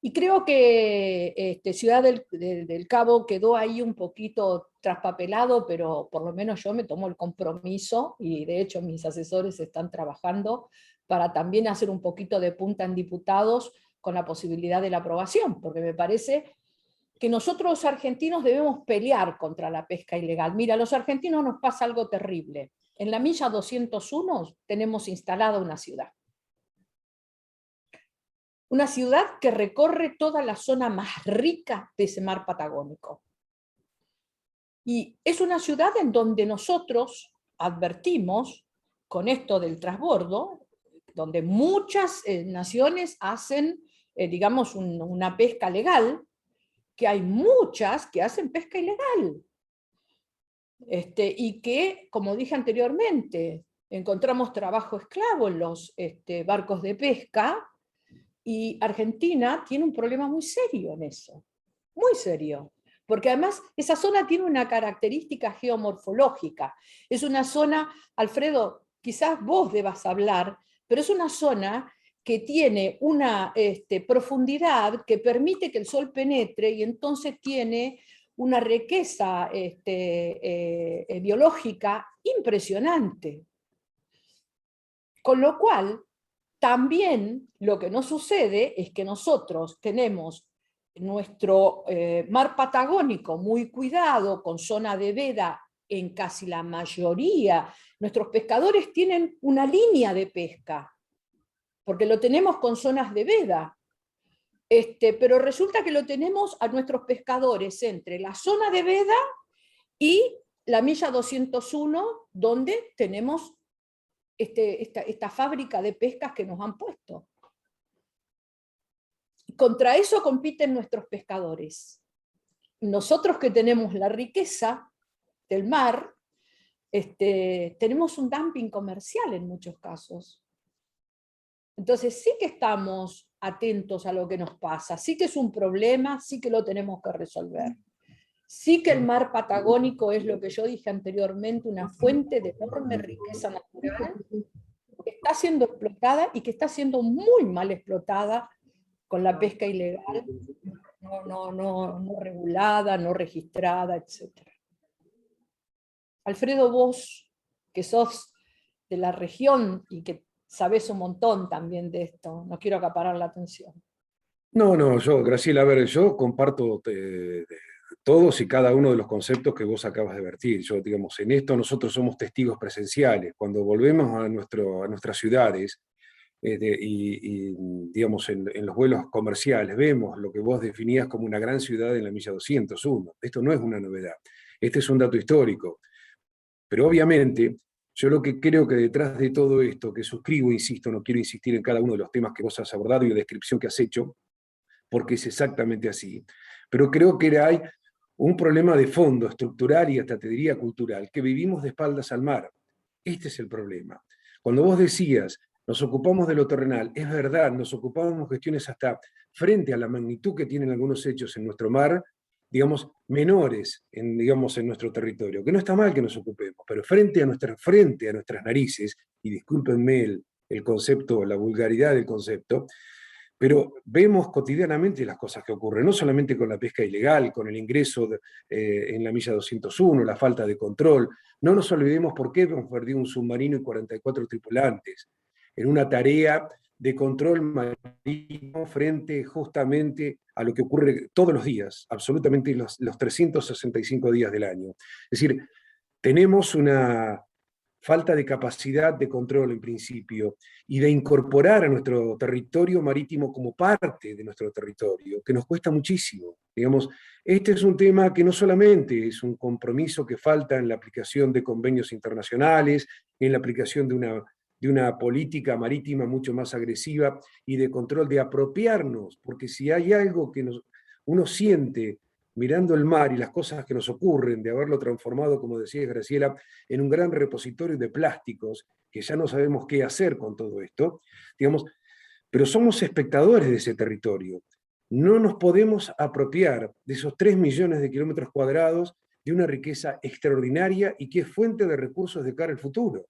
Speaker 4: Y creo que Ciudad del Cabo quedó ahí un poquito traspapelado, pero por lo menos yo me tomo el compromiso, y de hecho mis asesores están trabajando para también hacer un poquito de punta en diputados con la posibilidad de la aprobación, porque me parece que nosotros los argentinos debemos pelear contra la pesca ilegal. Mira, a los argentinos nos pasa algo terrible. En la milla 201 tenemos instalada una ciudad. Una ciudad que recorre toda la zona más rica de ese mar patagónico. Y es una ciudad en donde nosotros advertimos, con esto del transbordo, donde muchas naciones hacen, digamos, una pesca legal, que hay muchas que hacen pesca ilegal. Y que, como dije anteriormente, encontramos trabajo esclavo en los barcos de pesca. Y Argentina tiene un problema muy serio en eso, muy serio, porque además esa zona tiene una característica geomorfológica. Es una zona, Alfredo, quizás vos debas hablar, pero es una zona que tiene una profundidad que permite que el sol penetre, y entonces tiene una riqueza biológica impresionante. Con lo cual, también lo que nos sucede es que nosotros tenemos nuestro mar patagónico muy cuidado, con zona de veda en casi la mayoría. Nuestros pescadores tienen una línea de pesca, porque lo tenemos con zonas de veda. Pero resulta que lo tenemos a nuestros pescadores entre la zona de veda y la milla 201, donde tenemos esta fábrica de pescas que nos han puesto. Contra eso compiten nuestros pescadores. Nosotros, que tenemos la riqueza del mar, tenemos un dumping comercial en muchos casos. Entonces sí que estamos atentos a lo que nos pasa. Sí que es un problema, sí que lo tenemos que resolver. Sí que el mar Patagónico es lo que yo dije anteriormente, una fuente de enorme riqueza natural que está siendo explotada y que está siendo muy mal explotada con la pesca ilegal, no regulada, no registrada, etc. Alfredo, vos, que sos de la región y que sabés un montón también de esto, no quiero acaparar la atención.
Speaker 6: No, yo, Graciela, a ver, yo comparto todos y cada uno de los conceptos que vos acabas de vertir. Yo, digamos, en esto nosotros somos testigos presenciales. Cuando volvemos a nuestras ciudades digamos, en los vuelos comerciales, vemos lo que vos definías como una gran ciudad en la milla 201. Esto no es una novedad. Este es un dato histórico. Pero obviamente, yo lo que creo que detrás de todo esto, que suscribo, insisto, no quiero insistir en cada uno de los temas que vos has abordado y la descripción que has hecho, porque es exactamente así. Pero creo que hay un problema de fondo, estructural y hasta te diría cultural, que vivimos de espaldas al mar. Este es el problema. Cuando vos decías, nos ocupamos de lo terrenal, es verdad, nos ocupamos de cuestiones hasta frente a la magnitud que tienen algunos hechos en nuestro mar, digamos, menores digamos, en nuestro territorio, que no está mal que nos ocupemos, pero frente a nuestras narices, y discúlpenme el concepto, la vulgaridad del concepto, pero vemos cotidianamente las cosas que ocurren, no solamente con la pesca ilegal, con el ingreso en la milla 201, la falta de control. No nos olvidemos por qué hemos perdido un submarino y 44 tripulantes, en una tarea de control marítimo frente justamente a lo que ocurre todos los días, absolutamente los 365 días del año. Es decir, tenemos una falta de capacidad de control en principio, y de incorporar a nuestro territorio marítimo como parte de nuestro territorio, que nos cuesta muchísimo. Digamos, este es un tema que no solamente es un compromiso que falta en la aplicación de convenios internacionales, en la aplicación de una política marítima mucho más agresiva y de control, de apropiarnos, porque si hay algo que uno siente mirando el mar y las cosas que nos ocurren, de haberlo transformado, como decía Graciela, en un gran repositorio de plásticos, que ya no sabemos qué hacer con todo esto, digamos, pero somos espectadores de ese territorio. No nos podemos apropiar de esos 3 millones de kilómetros cuadrados de una riqueza extraordinaria y que es fuente de recursos de cara al futuro.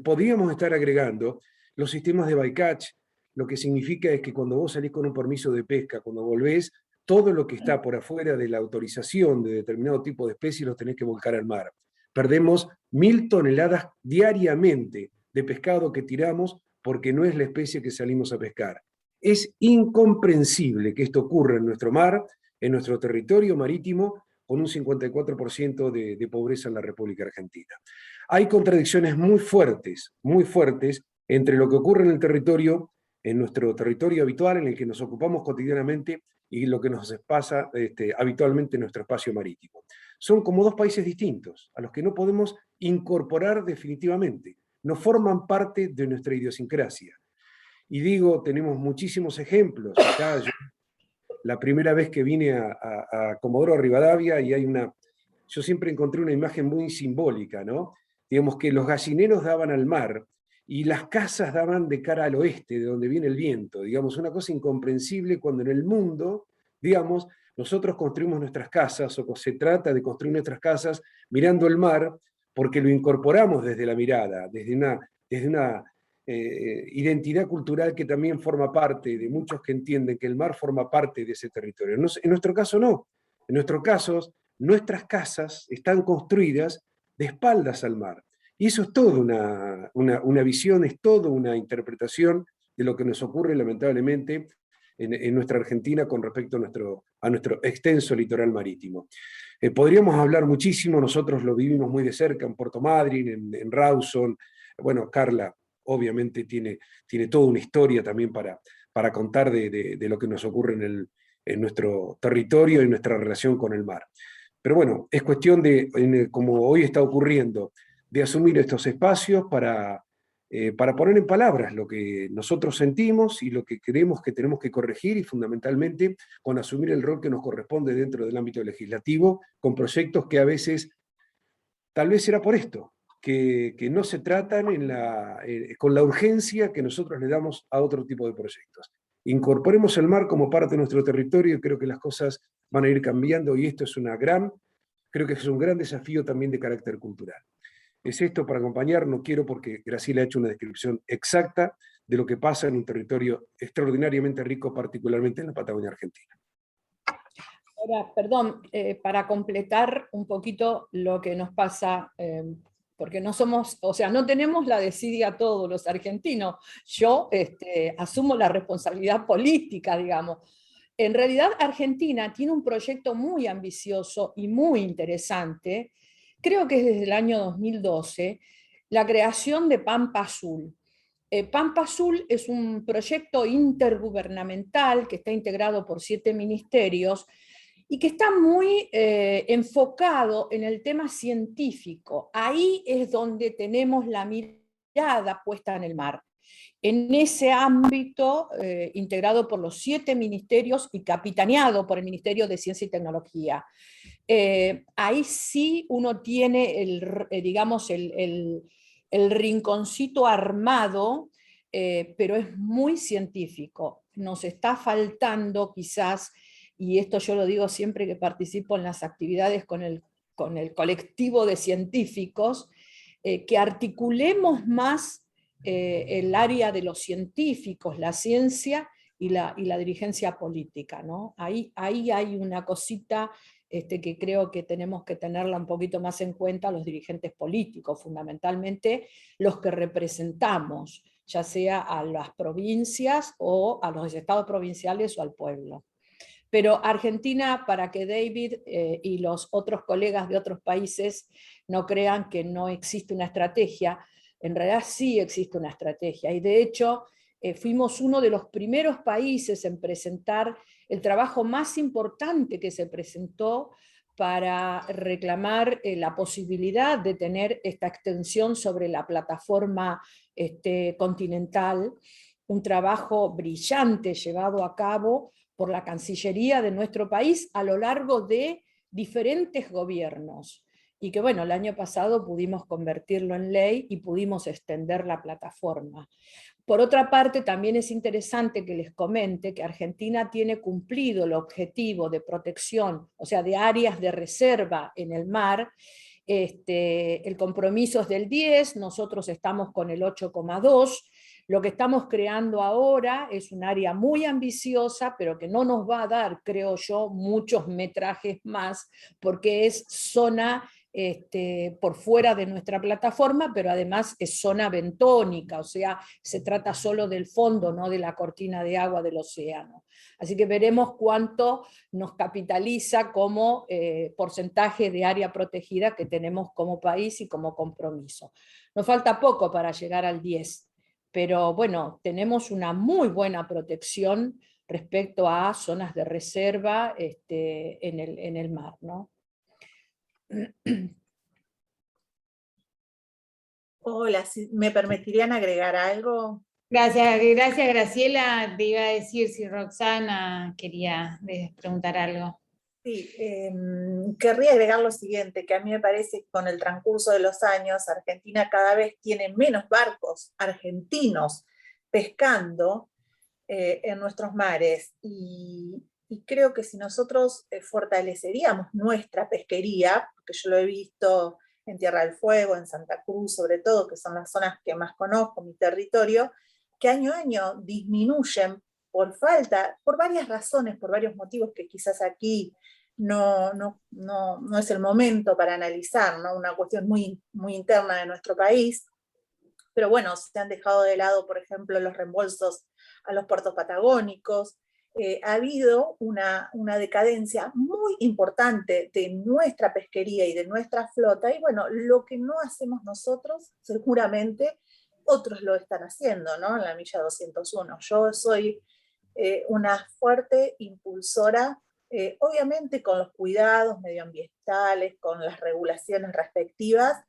Speaker 6: Podríamos estar agregando los sistemas de bycatch, lo que significa es que cuando vos salís con un permiso de pesca, cuando volvés, todo lo que está por afuera de la autorización de determinado tipo de especie los tenés que volcar al mar. Perdemos 1000 toneladas diariamente de pescado que tiramos porque no es la especie que salimos a pescar. Es incomprensible que esto ocurra en nuestro mar, en nuestro territorio marítimo, con un 54% de pobreza en la República Argentina. Hay contradicciones muy fuertes entre lo que ocurre en el territorio, en nuestro territorio habitual, en el que nos ocupamos cotidianamente, y lo que nos pasa habitualmente en nuestro espacio marítimo. Son como 2 países distintos, a los que no podemos incorporar definitivamente. No forman parte de nuestra idiosincrasia. Y digo, tenemos muchísimos ejemplos. Acá la primera vez que vine a Comodoro Rivadavia, y yo siempre encontré una imagen muy simbólica, ¿no? Digamos que los gallineros daban al mar, y las casas daban de cara al oeste, de donde viene el viento. Digamos, una cosa incomprensible cuando en el mundo, digamos, nosotros construimos nuestras casas, o se trata de construir nuestras casas mirando el mar, porque lo incorporamos desde la mirada, desde una identidad cultural que también forma parte de muchos que entienden que el mar forma parte de ese territorio. En nuestro caso no. En nuestro caso, nuestras casas están construidas de espaldas al mar. Y eso es toda una visión, es toda una interpretación de lo que nos ocurre lamentablemente en nuestra Argentina con respecto a nuestro extenso litoral marítimo. Podríamos hablar muchísimo, nosotros lo vivimos muy de cerca en Puerto Madryn, en Rawson. Bueno, Carla obviamente tiene toda una historia también para contar de lo que nos ocurre en nuestro territorio y nuestra relación con el mar. Pero bueno, es cuestión como hoy está ocurriendo, de asumir estos espacios para poner en palabras lo que nosotros sentimos y lo que creemos que tenemos que corregir, y fundamentalmente con asumir el rol que nos corresponde dentro del ámbito legislativo, con proyectos que a veces, tal vez será por esto, que no se tratan con la urgencia que nosotros le damos a otro tipo de proyectos. Incorporemos el mar como parte de nuestro territorio y creo que las cosas van a ir cambiando y esto es creo que es un gran desafío también de carácter cultural. Es esto para acompañar, no quiero porque Graciela ha hecho una descripción exacta de lo que pasa en un territorio extraordinariamente rico, particularmente en la Patagonia Argentina.
Speaker 4: Ahora, perdón, para completar un poquito lo que nos pasa, porque no somos, o sea, no tenemos la desidia todos los argentinos. Yo asumo la responsabilidad política, digamos. En realidad, Argentina tiene un proyecto muy ambicioso y muy interesante, creo que es desde el año 2012, la creación de Pampa Azul. Pampa Azul es un proyecto intergubernamental que está integrado por 7 ministerios y que está muy enfocado en el tema científico. Ahí es donde tenemos la mirada puesta en el mar. En ese ámbito, integrado por los 7 ministerios y capitaneado por el Ministerio de Ciencia y Tecnología. Ahí sí uno tiene, digamos, el rinconcito armado, pero es muy científico. Nos está faltando quizás, y esto yo lo digo siempre que participo en las actividades con el colectivo de científicos, que articulemos más el área de los científicos, la ciencia y la dirigencia política, ¿no? Ahí hay una cosita que creo que tenemos que tenerla un poquito más en cuenta los dirigentes políticos, fundamentalmente los que representamos, ya sea a las provincias o a los estados provinciales o al pueblo. Pero Argentina, para que David y los otros colegas de otros países no crean que no existe una estrategia, en realidad sí existe una estrategia, y de hecho fuimos uno de los primeros países en presentar el trabajo más importante que se presentó para reclamar la posibilidad de tener esta extensión sobre la plataforma continental, un trabajo brillante llevado a cabo por la Cancillería de nuestro país a lo largo de diferentes gobiernos. Y que bueno, el año pasado pudimos convertirlo en ley y pudimos extender la plataforma. Por otra parte, también es interesante que les comente que Argentina tiene cumplido el objetivo de protección, o sea, de áreas de reserva en el mar. El compromiso es del 10, nosotros estamos con el 8,2. Lo que estamos creando ahora es un área muy ambiciosa, pero que no nos va a dar, creo yo, muchos metrajes más, porque es zona por fuera de nuestra plataforma, pero además es zona bentónica, o sea, se trata solo del fondo, no de la cortina de agua del océano. Así que veremos cuánto nos capitaliza como porcentaje de área protegida que tenemos como país y como compromiso. Nos falta poco para llegar al 10, pero bueno, tenemos una muy buena protección respecto a zonas de reserva en el mar, ¿no?
Speaker 7: Hola, si me permitirían agregar algo.
Speaker 3: Gracias, gracias Graciela. Te iba a decir si Roxana quería preguntar algo.
Speaker 7: Sí, querría agregar lo siguiente, que a mí me parece que con el transcurso de los años Argentina cada vez tiene menos barcos argentinos pescando en nuestros mares, y creo que si nosotros fortaleceríamos nuestra pesquería, porque yo lo he visto en Tierra del Fuego, en Santa Cruz sobre todo, que son las zonas que más conozco, mi territorio, que año a año disminuyen por falta, por varias razones, por varios motivos que quizás aquí no es el momento para analizar, ¿no? Una cuestión muy, muy interna de nuestro país. Pero bueno, se han dejado de lado, por ejemplo, los reembolsos a los puertos patagónicos. Ha habido una decadencia muy importante de nuestra pesquería y de nuestra flota, y bueno, lo que no hacemos nosotros, seguramente otros lo están haciendo, ¿no? En la milla 201. Yo soy una fuerte impulsora, obviamente con los cuidados medioambientales, con las regulaciones respectivas,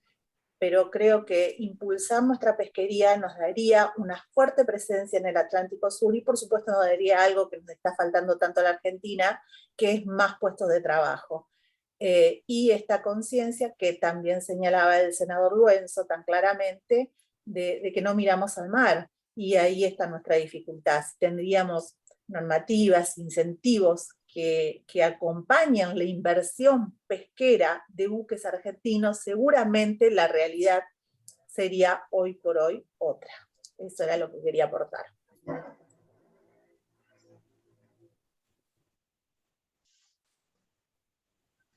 Speaker 7: pero creo que impulsar nuestra pesquería nos daría una fuerte presencia en el Atlántico Sur y por supuesto nos daría algo que nos está faltando tanto a la Argentina, que es más puestos de trabajo. y esta conciencia que también señalaba el senador Luenzo tan claramente, de que no miramos al mar, y ahí está nuestra dificultad. Si tendríamos normativas, incentivos que acompañan la inversión pesquera de buques argentinos, seguramente la realidad sería hoy por hoy otra. Eso era lo que quería aportar.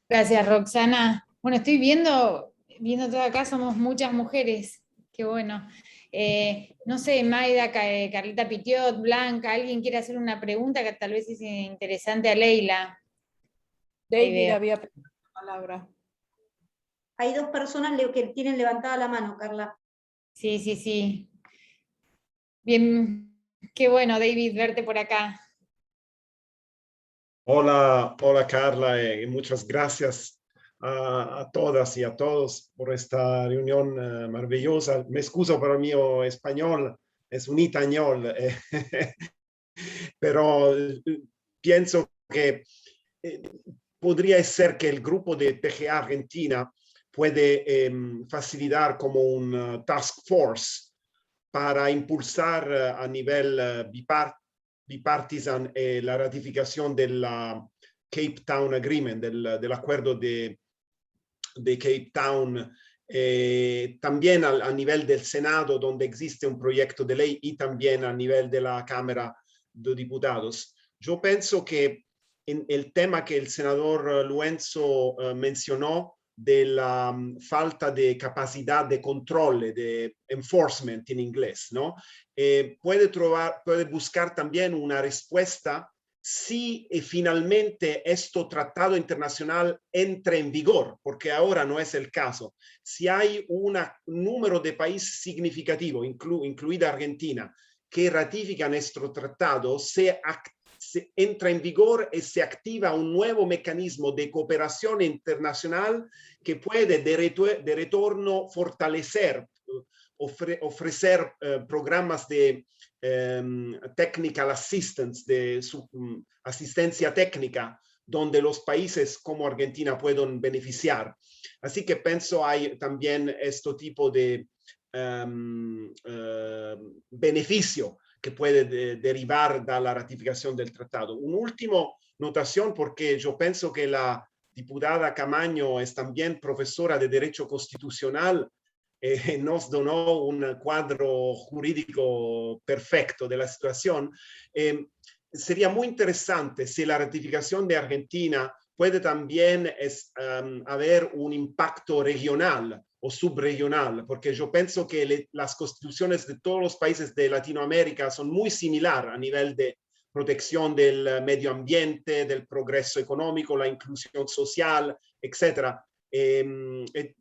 Speaker 3: Gracias, Roxana. Bueno, estoy viendo todo acá, somos muchas mujeres. Qué bueno. No sé, Maida, Carlita Pitiot, Blanca, ¿alguien quiere hacer una pregunta que tal vez es interesante a Leila?
Speaker 4: David había pedido la palabra.
Speaker 8: Hay 2 personas que tienen levantada la mano, Carla.
Speaker 3: Sí, sí, sí. Bien, qué bueno, David, verte por acá.
Speaker 9: Hola, hola Carla, muchas gracias a todas y a todos por esta reunión maravillosa. Me excuso por mi español, es un itañol, pero pienso que podría ser que el grupo de PGA Argentina puede facilitar como un task force para impulsar a nivel bipartisan la ratificación del Cape Town Agreement, del acuerdo de Cape Town, también a nivel del Senado, donde existe un proyecto de ley, y también a nivel de la Cámara de Diputados. Yo pienso que en el tema que el senador Luenzo mencionó, de la falta de capacidad de control, de enforcement en inglés, ¿no? Puede buscar también una respuesta si finalmente este tratado internacional entra en vigor, porque ahora no es el caso. Si hay un número de países significativo, incluida Argentina, que ratifican este tratado, se entra en vigor y se activa un nuevo mecanismo de cooperación internacional que puede de retorno fortalecer, ofrecer programas de technical assistance, de asistencia técnica, donde los países como Argentina pueden beneficiar. Así que pienso hay también este tipo de beneficio que puede derivar de la ratificación del tratado. Una última notación, porque yo pienso que la diputada Camaño es también profesora de Derecho Constitucional, nos donó un cuadro jurídico perfecto de la situación. Sería muy interesante si la ratificación de Argentina puede también haber un impacto regional o subregional, porque yo pienso que las constituciones de todos los países de Latinoamérica son muy similares a nivel de protección del medio ambiente, del progreso económico, la inclusión social, etc.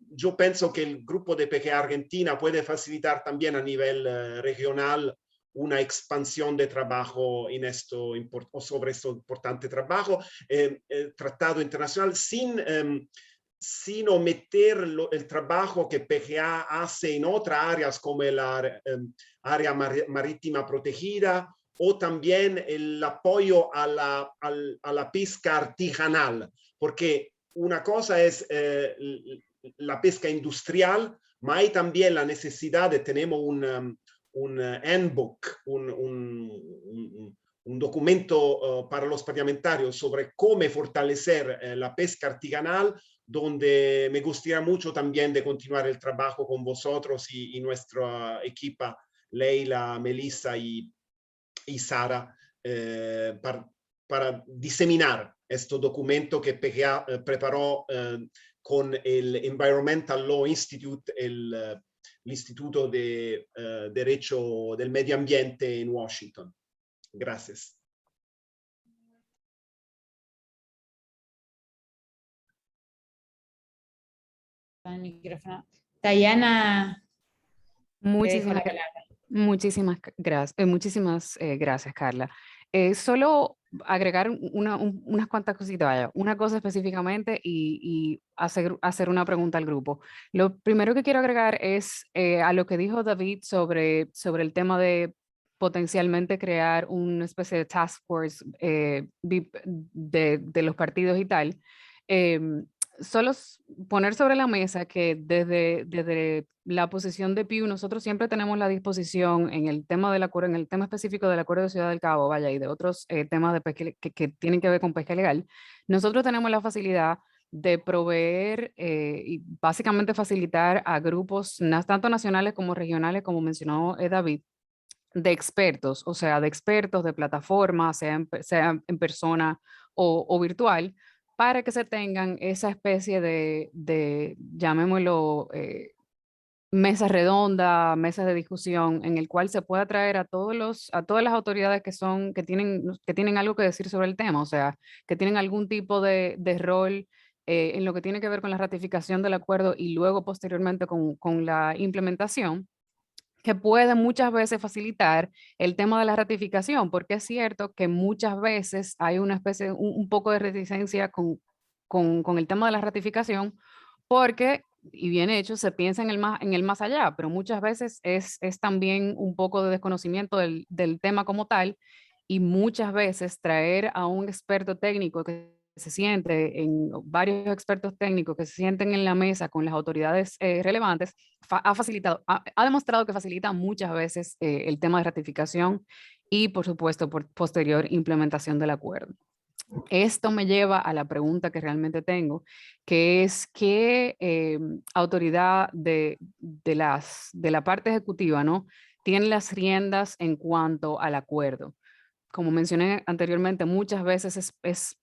Speaker 9: Yo pienso que el grupo de PGA Argentina puede facilitar también a nivel regional una expansión de trabajo en esto, sobre este importante trabajo, tratado internacional, sin ometer el trabajo que PGA hace en otras áreas como el área marítima protegida, o también el apoyo a la pesca artesanal, porque una cosa es la pesca industrial, pero hay también la necesidad de tener un handbook, un documento para los parlamentarios sobre cómo fortalecer la pesca artesanal, donde me gustaría mucho también de continuar el trabajo con vosotros y nuestra equipa, Leila, Melissa y Sara, para diseminar este documento que PGA preparó con el Environmental Law Institute, el Instituto de Derecho del Medio Ambiente en Washington. Gracias.
Speaker 3: El micrófono. Tayana,
Speaker 2: Muchísimas gracias, Carla. Solo agregar unas cuantas cositas, vaya, una cosa específicamente y hacer una pregunta al grupo. Lo primero que quiero agregar es a lo que dijo David sobre el tema de potencialmente crear una especie de task force de los partidos y tal. solo poner sobre la mesa que desde la posición de PIU nosotros siempre tenemos la disposición en el tema del acuerdo, en el tema específico del Acuerdo de Ciudad del Cabo, vaya, y de otros temas de pesca, que tienen que ver con pesca ilegal. Nosotros tenemos la facilidad de proveer y básicamente facilitar a grupos tanto nacionales como regionales, como mencionó David, de expertos, o sea, de expertos de plataformas, sea en persona o virtual, para que se tengan esa especie de llamémoslo, mesa redonda, mesas de discusión, en el cual se pueda traer a todas las autoridades que tienen algo que decir sobre el tema, o sea, que tienen algún tipo de rol en lo que tiene que ver con la ratificación del acuerdo y luego posteriormente con la implementación, que puede muchas veces facilitar el tema de la ratificación, porque es cierto que muchas veces hay una especie, un poco de reticencia con el tema de la ratificación, porque, y bien hecho, se piensa en el más allá, pero muchas veces es también un poco de desconocimiento del tema como tal, y muchas veces traer a un experto técnico que se siente, varios expertos técnicos que se sienten en la mesa con las autoridades relevantes, ha demostrado que facilita muchas veces el tema de ratificación y, por supuesto, por posterior implementación del acuerdo. Esto me lleva a la pregunta que realmente tengo, que es qué autoridad de la parte ejecutiva, ¿no?, tiene las riendas en cuanto al acuerdo. Como mencioné anteriormente, muchas veces es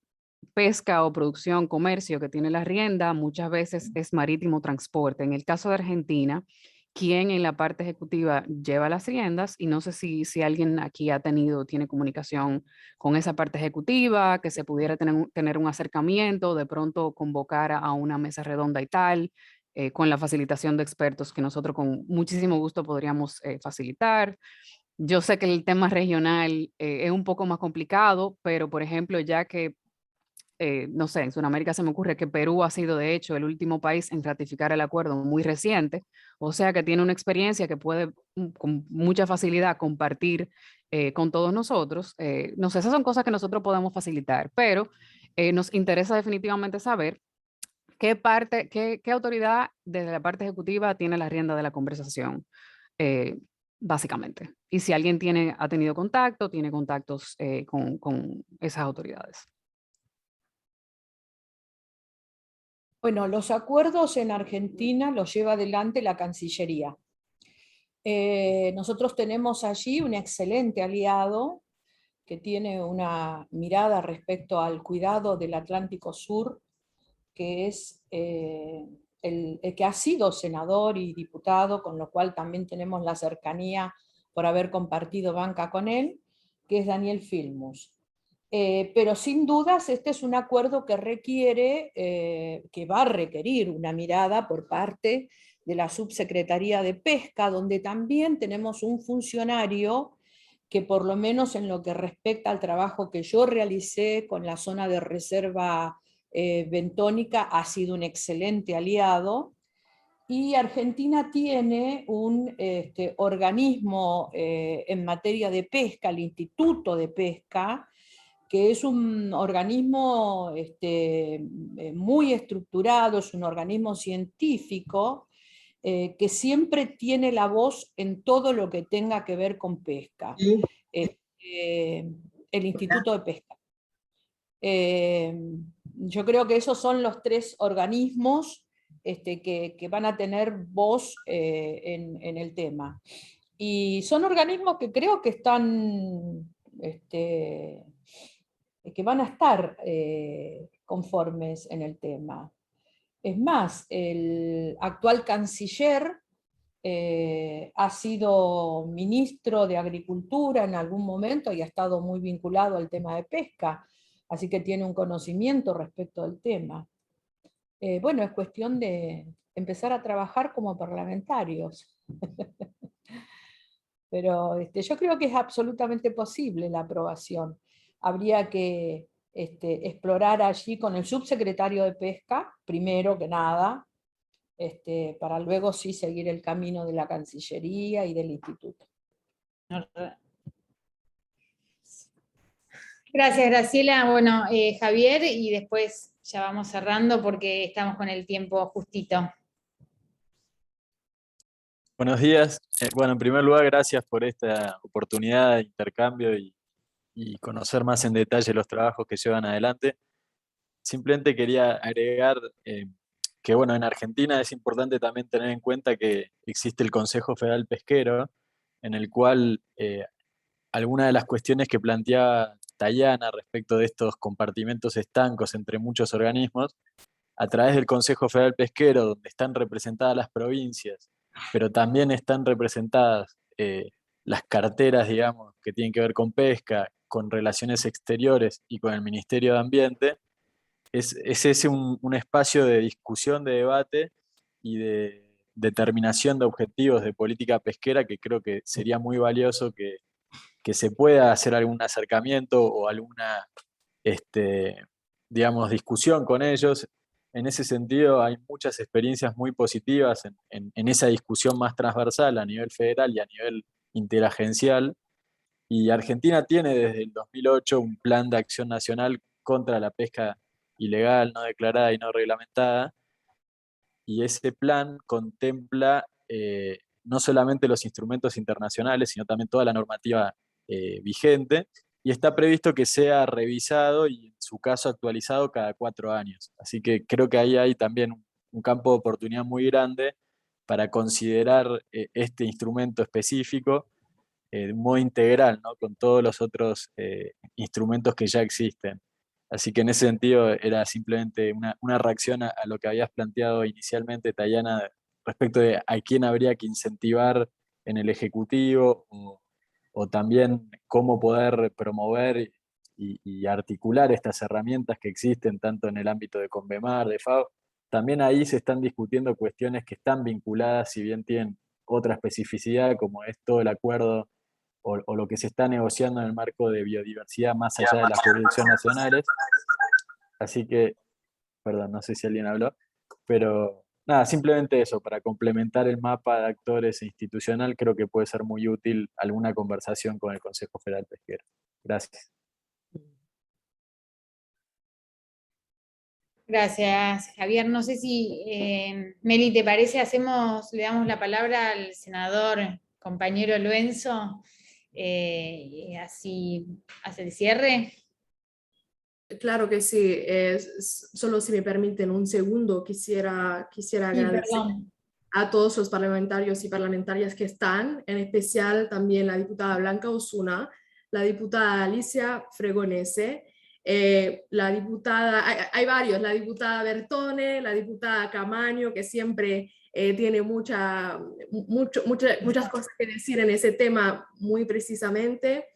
Speaker 2: pesca o producción, comercio que tiene la rienda, muchas veces es marítimo transporte. En el caso de Argentina, quien en la parte ejecutiva lleva las riendas, y no sé si alguien aquí tiene comunicación con esa parte ejecutiva, que se pudiera tener un acercamiento, de pronto convocar a una mesa redonda y tal, con la facilitación de expertos que nosotros con muchísimo gusto podríamos facilitar. Yo sé que el tema regional es un poco más complicado, pero por ejemplo, ya que no sé, en Sudamérica se me ocurre que Perú ha sido de hecho el último país en ratificar el acuerdo muy reciente, o sea que tiene una experiencia que puede con mucha facilidad compartir con todos nosotros. No sé, esas son cosas que nosotros podemos facilitar, pero nos interesa definitivamente saber qué autoridad desde la parte ejecutiva tiene la rienda de la conversación, eh, básicamente. Y si alguien ha tenido contacto, tiene contactos con esas autoridades.
Speaker 4: Bueno, los acuerdos en Argentina los lleva adelante la Cancillería. Nosotros tenemos allí un excelente aliado que tiene una mirada respecto al cuidado del Atlántico Sur, que es el que ha sido senador y diputado, con lo cual también tenemos la cercanía por haber compartido banca con él, que es Daniel Filmus. Pero sin dudas este es un acuerdo que requiere, que va a requerir una mirada por parte de la Subsecretaría de Pesca, donde también tenemos un funcionario que por lo menos en lo que respecta al trabajo que yo realicé con la zona de reserva bentónica ha sido un excelente aliado. Y Argentina tiene un organismo en materia de pesca, el Instituto de Pesca, que es un organismo muy estructurado, es un organismo científico que siempre tiene la voz en todo lo que tenga que ver con pesca.
Speaker 5: Sí.
Speaker 4: El Instituto de Pesca. Yo creo que esos son los tres organismos que van a tener voz en el tema. Y son organismos que creo que están... que van a estar conformes en el tema. Es más, el actual canciller ha sido ministro de Agricultura en algún momento y ha estado muy vinculado al tema de pesca, así que tiene un conocimiento respecto al tema. Bueno, es cuestión de empezar a trabajar como parlamentarios. Pero yo creo que es absolutamente posible la aprobación. Habría que explorar allí con el subsecretario de Pesca, primero que nada, para luego sí seguir el camino de la Cancillería y del Instituto.
Speaker 3: Gracias, Graciela. Bueno, Javier, y después ya vamos cerrando porque estamos con el tiempo justito.
Speaker 10: Buenos días. Bueno, en primer lugar, gracias por esta oportunidad de intercambio y conocer más en detalle los trabajos que llevan adelante. Simplemente quería agregar que, bueno, en Argentina es importante también tener en cuenta que existe el Consejo Federal Pesquero, en el cual algunas de las cuestiones que planteaba Tayana respecto de estos compartimentos estancos entre muchos organismos, a través del Consejo Federal Pesquero, donde están representadas las provincias, pero también están representadas las carteras, digamos, que tienen que ver con pesca, con relaciones exteriores y con el Ministerio de Ambiente, es ese un espacio de discusión, de debate y de determinación de objetivos de política pesquera que creo que sería muy valioso que se pueda hacer algún acercamiento o alguna, digamos, discusión con ellos. En ese sentido, hay muchas experiencias muy positivas en esa discusión más transversal a nivel federal y a nivel interagencial. Y Argentina tiene desde el 2008 un plan de acción nacional contra la pesca ilegal, no declarada y no reglamentada. Y ese plan contempla no solamente los instrumentos internacionales, sino también toda la normativa vigente, y está previsto que sea revisado y en su caso actualizado cada 4 años. Así que creo que ahí hay también un campo de oportunidad muy grande para considerar este instrumento específico de un modo integral, ¿no? Con todos los otros instrumentos que ya existen. Así que en ese sentido era simplemente una reacción a lo que habías planteado inicialmente, Tayana, respecto de a quién habría que incentivar en el Ejecutivo o también cómo poder promover y articular estas herramientas que existen tanto en el ámbito de Convemar, de FAO. También ahí se están discutiendo cuestiones que están vinculadas, si bien tienen otra especificidad, como es todo el acuerdo o lo que se está negociando en el marco de biodiversidad más allá de las jurisdicciones nacionales. Así que, perdón, no sé si alguien habló, pero nada, simplemente eso, para complementar el mapa de actores institucional, creo que puede ser muy útil alguna conversación con el Consejo Federal Pesquero. Gracias.
Speaker 3: Gracias, Javier. No sé si, Meli, ¿te parece? Le damos la palabra al senador compañero Luenzo, y así hace el cierre.
Speaker 1: Claro que sí. Solo si me permiten un segundo, quisiera agradecer a todos los parlamentarios y parlamentarias que están, en especial también la diputada Blanca Osuna, la diputada Alicia Fregonese, la diputada, hay varios, la diputada Bertone, la diputada Camaño, que siempre tiene muchas cosas que decir en ese tema muy precisamente.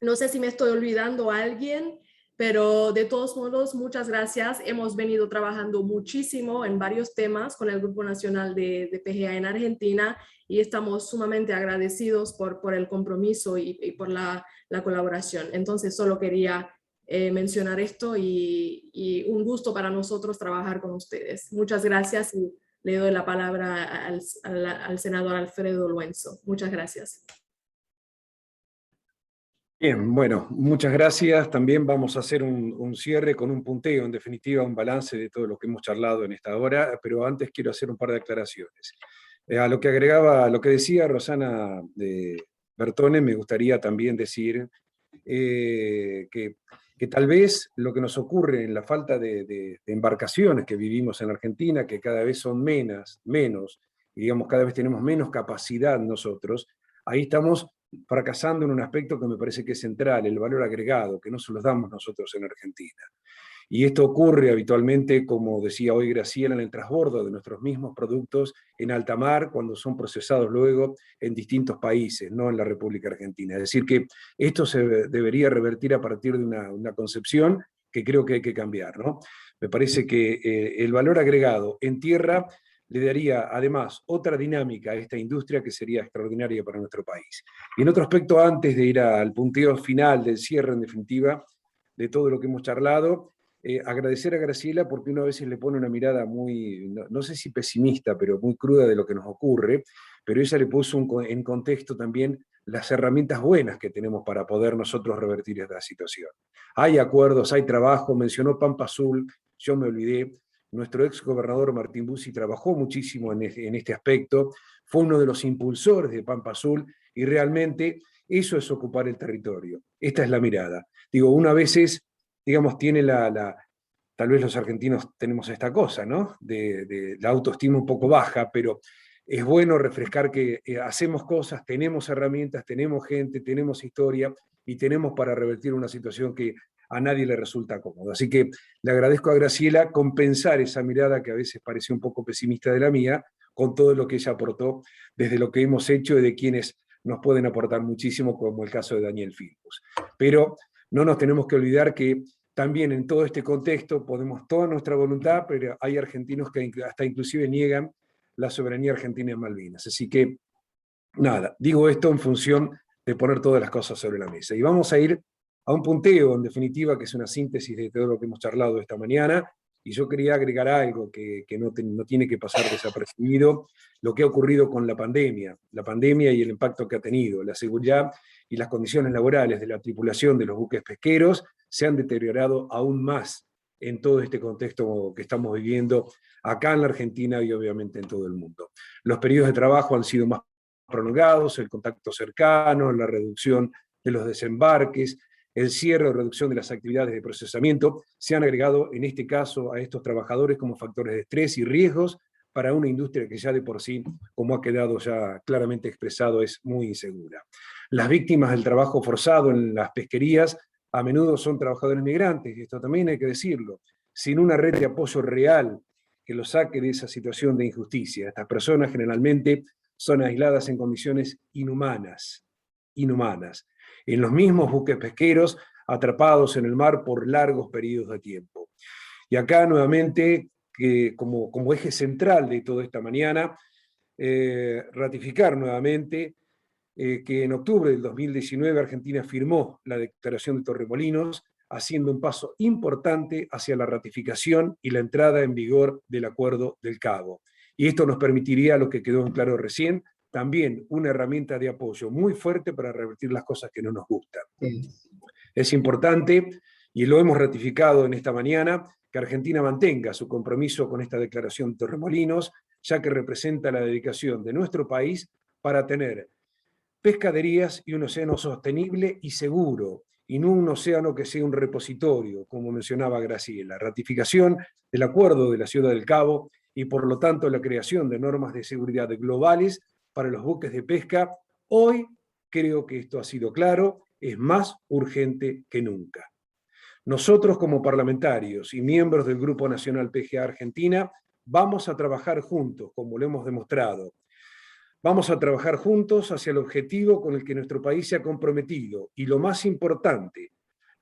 Speaker 1: No sé si me estoy olvidando a alguien, pero de todos modos, muchas gracias. Hemos venido trabajando muchísimo en varios temas con el Grupo Nacional de PGA en Argentina y estamos sumamente agradecidos por el compromiso y por la colaboración. Entonces, solo quería mencionar esto y un gusto para nosotros trabajar con ustedes. Muchas gracias y le doy la palabra al senador Alfredo Luenzo. Muchas gracias.
Speaker 6: Bien, bueno, muchas gracias. También vamos a hacer un cierre con un punteo, en definitiva, un balance de todo lo que hemos charlado en esta hora, pero antes quiero hacer un par de aclaraciones. A lo que decía Rosana Bertone, me gustaría también decir que tal vez lo que nos ocurre en la falta de embarcaciones que vivimos en Argentina, que cada vez son menos, y digamos, cada vez tenemos menos capacidad nosotros, ahí estamos fracasando en un aspecto que me parece que es central, el valor agregado, que no se los damos nosotros en Argentina. Y esto ocurre habitualmente, como decía hoy Graciela, en el transbordo de nuestros mismos productos en alta mar, cuando son procesados luego en distintos países, no en la República Argentina. Es decir, que esto se debería revertir a partir de una concepción que creo que hay que cambiar, ¿no? Me parece que el valor agregado en tierra le daría además otra dinámica a esta industria que sería extraordinaria para nuestro país. Y en otro aspecto, antes de ir al punteo final del cierre, en definitiva, de todo lo que hemos charlado, agradecer a Graciela porque uno a veces le pone una mirada muy, no sé si pesimista, pero muy cruda de lo que nos ocurre, pero ella le puso en contexto también las herramientas buenas que tenemos para poder nosotros revertir esta situación. Hay acuerdos, hay trabajo, mencionó Pampa Azul. yo me olvidé. Nuestro ex gobernador Martín Bussi trabajó muchísimo en este aspecto, fue uno de los impulsores de Pampa Azul, y realmente eso es ocupar el territorio. Esta es la mirada. Digo, una vez digamos, tiene tal vez los argentinos tenemos esta cosa, ¿no? De la autoestima un poco baja, pero es bueno refrescar que hacemos cosas, tenemos herramientas, tenemos gente, tenemos historia, y tenemos para revertir una situación que a nadie le resulta cómodo. Así que le agradezco a Graciela compensar esa mirada que a veces parece un poco pesimista de la mía, con todo lo que ella aportó, desde lo que hemos hecho y de quienes nos pueden aportar muchísimo, como el caso de Daniel Filmus. Pero no nos tenemos que olvidar que también en todo este contexto ponemos toda nuestra voluntad, pero hay argentinos que hasta inclusive niegan la soberanía argentina en Malvinas. Así que, nada, digo esto en función de poner todas las cosas sobre la mesa. Y vamos a ir a un punteo, en definitiva, que es una síntesis de todo lo que hemos charlado esta mañana, y yo quería agregar algo que no tiene que pasar desapercibido, lo que ha ocurrido con la pandemia y el impacto que ha tenido. La seguridad y las condiciones laborales de la tripulación de los buques pesqueros se han deteriorado aún más en todo este contexto que estamos viviendo acá en la Argentina y obviamente en todo el mundo. Los periodos de trabajo han sido más prolongados, el contacto cercano, la reducción de los desembarques, el cierre o reducción de las actividades de procesamiento, se han agregado en este caso a estos trabajadores como factores de estrés y riesgos para una industria que ya de por sí, como ha quedado ya claramente expresado, es muy insegura. Las víctimas del trabajo forzado en las pesquerías a menudo son trabajadores migrantes, y esto también hay que decirlo, sin una red de apoyo real que los saque de esa situación de injusticia. Estas personas generalmente son aisladas en condiciones inhumanas, en los mismos buques pesqueros, atrapados en el mar por largos periodos de tiempo. Y acá nuevamente, como eje central de toda esta mañana, ratificar nuevamente que en octubre del 2019 Argentina firmó la Declaración de Torremolinos, haciendo un paso importante hacia la ratificación y la entrada en vigor del Acuerdo del Cabo. Y esto nos permitiría, lo que quedó en claro recién, también una herramienta de apoyo muy fuerte para revertir las cosas que no nos gustan. Es importante, y lo hemos ratificado en esta mañana, que Argentina mantenga su compromiso con esta Declaración de Torremolinos, ya que representa la dedicación de nuestro país para tener pescaderías y un océano sostenible y seguro, y no un océano que sea un repositorio, como mencionaba Graciela. Ratificación del Acuerdo de la Ciudad del Cabo y por lo tanto la creación de normas de seguridad globales para los buques de pesca, hoy creo que esto ha sido claro, es más urgente que nunca. Nosotros como parlamentarios y miembros del Grupo Nacional PGA Argentina vamos a trabajar juntos, como lo hemos demostrado. Vamos a trabajar juntos hacia el objetivo con el que nuestro país se ha comprometido, y lo más importante,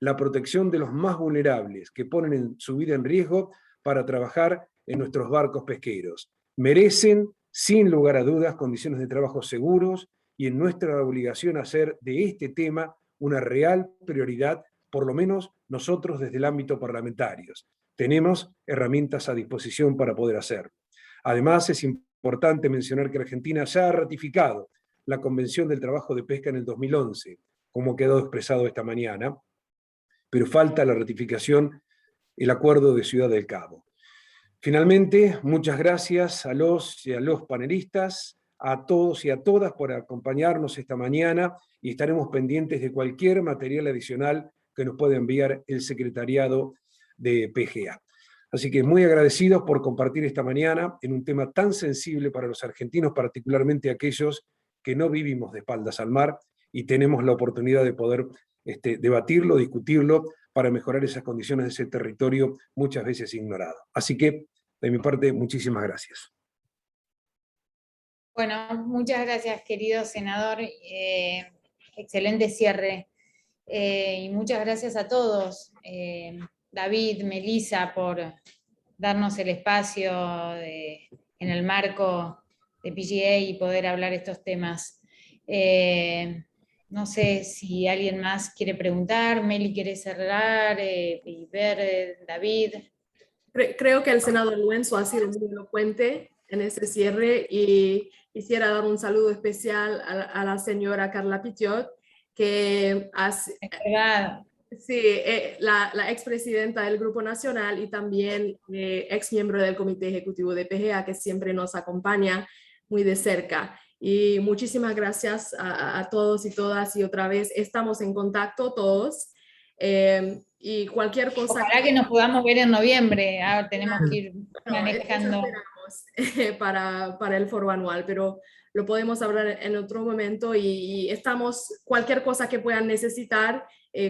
Speaker 6: la protección de los más vulnerables que ponen su vida en riesgo para trabajar en nuestros barcos pesqueros. Merecen, sin lugar a dudas, condiciones de trabajo seguros, y en nuestra obligación hacer de este tema una real prioridad, por lo menos nosotros desde el ámbito parlamentario. Tenemos herramientas a disposición para poder hacerlo. Además, es importante mencionar que Argentina ya ha ratificado la Convención del Trabajo de Pesca en el 2011, como quedó expresado esta mañana, pero falta la ratificación, el Acuerdo de Ciudad del Cabo. Finalmente, muchas gracias a los y a los panelistas, a todos y a todas por acompañarnos esta mañana, y estaremos pendientes de cualquier material adicional que nos pueda enviar el secretariado de PGA. Así que muy agradecidos por compartir esta mañana en un tema tan sensible para los argentinos, particularmente aquellos que no vivimos de espaldas al mar y tenemos la oportunidad de poder debatirlo, discutirlo, para mejorar esas condiciones de ese territorio muchas veces ignorado. Así que, de mi parte, muchísimas gracias.
Speaker 3: Bueno, muchas gracias, querido senador. Excelente cierre. Y muchas gracias a todos, David, Melissa, por darnos el espacio en el marco de PGA y poder hablar estos temas. No sé si alguien más quiere preguntar. Meli, ¿quiere cerrar? Y ver, David.
Speaker 1: Creo que el senador Luenzo ha sido muy elocuente en este cierre, y quisiera dar un saludo especial a la señora Carla Pitiot, que hace...
Speaker 3: Es verdad.
Speaker 1: Sí, la expresidenta del Grupo Nacional y también ex miembro del Comité Ejecutivo de PGA, que siempre nos acompaña muy de cerca. Y muchísimas gracias a todos y todas, y otra vez estamos en contacto todos. Y cualquier cosa...
Speaker 3: Ojalá que nos podamos ver en noviembre. Ahora tenemos que ir manejando.
Speaker 1: Para el foro anual, pero lo podemos hablar en otro momento y estamos, cualquier cosa que puedan necesitar,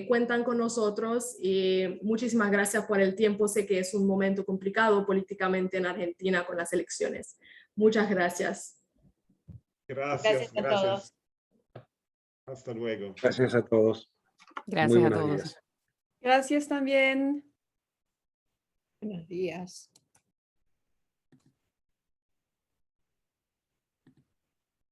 Speaker 1: cuentan con nosotros y muchísimas gracias por el tiempo. Sé que es un momento complicado políticamente en Argentina con las elecciones. Muchas gracias.
Speaker 9: Gracias,
Speaker 3: Gracias a todos.
Speaker 9: Hasta luego.
Speaker 6: Gracias a todos.
Speaker 2: Gracias
Speaker 6: Muy
Speaker 2: a
Speaker 6: buenos
Speaker 2: todos.
Speaker 6: días.
Speaker 11: Gracias también.
Speaker 4: Buenos días.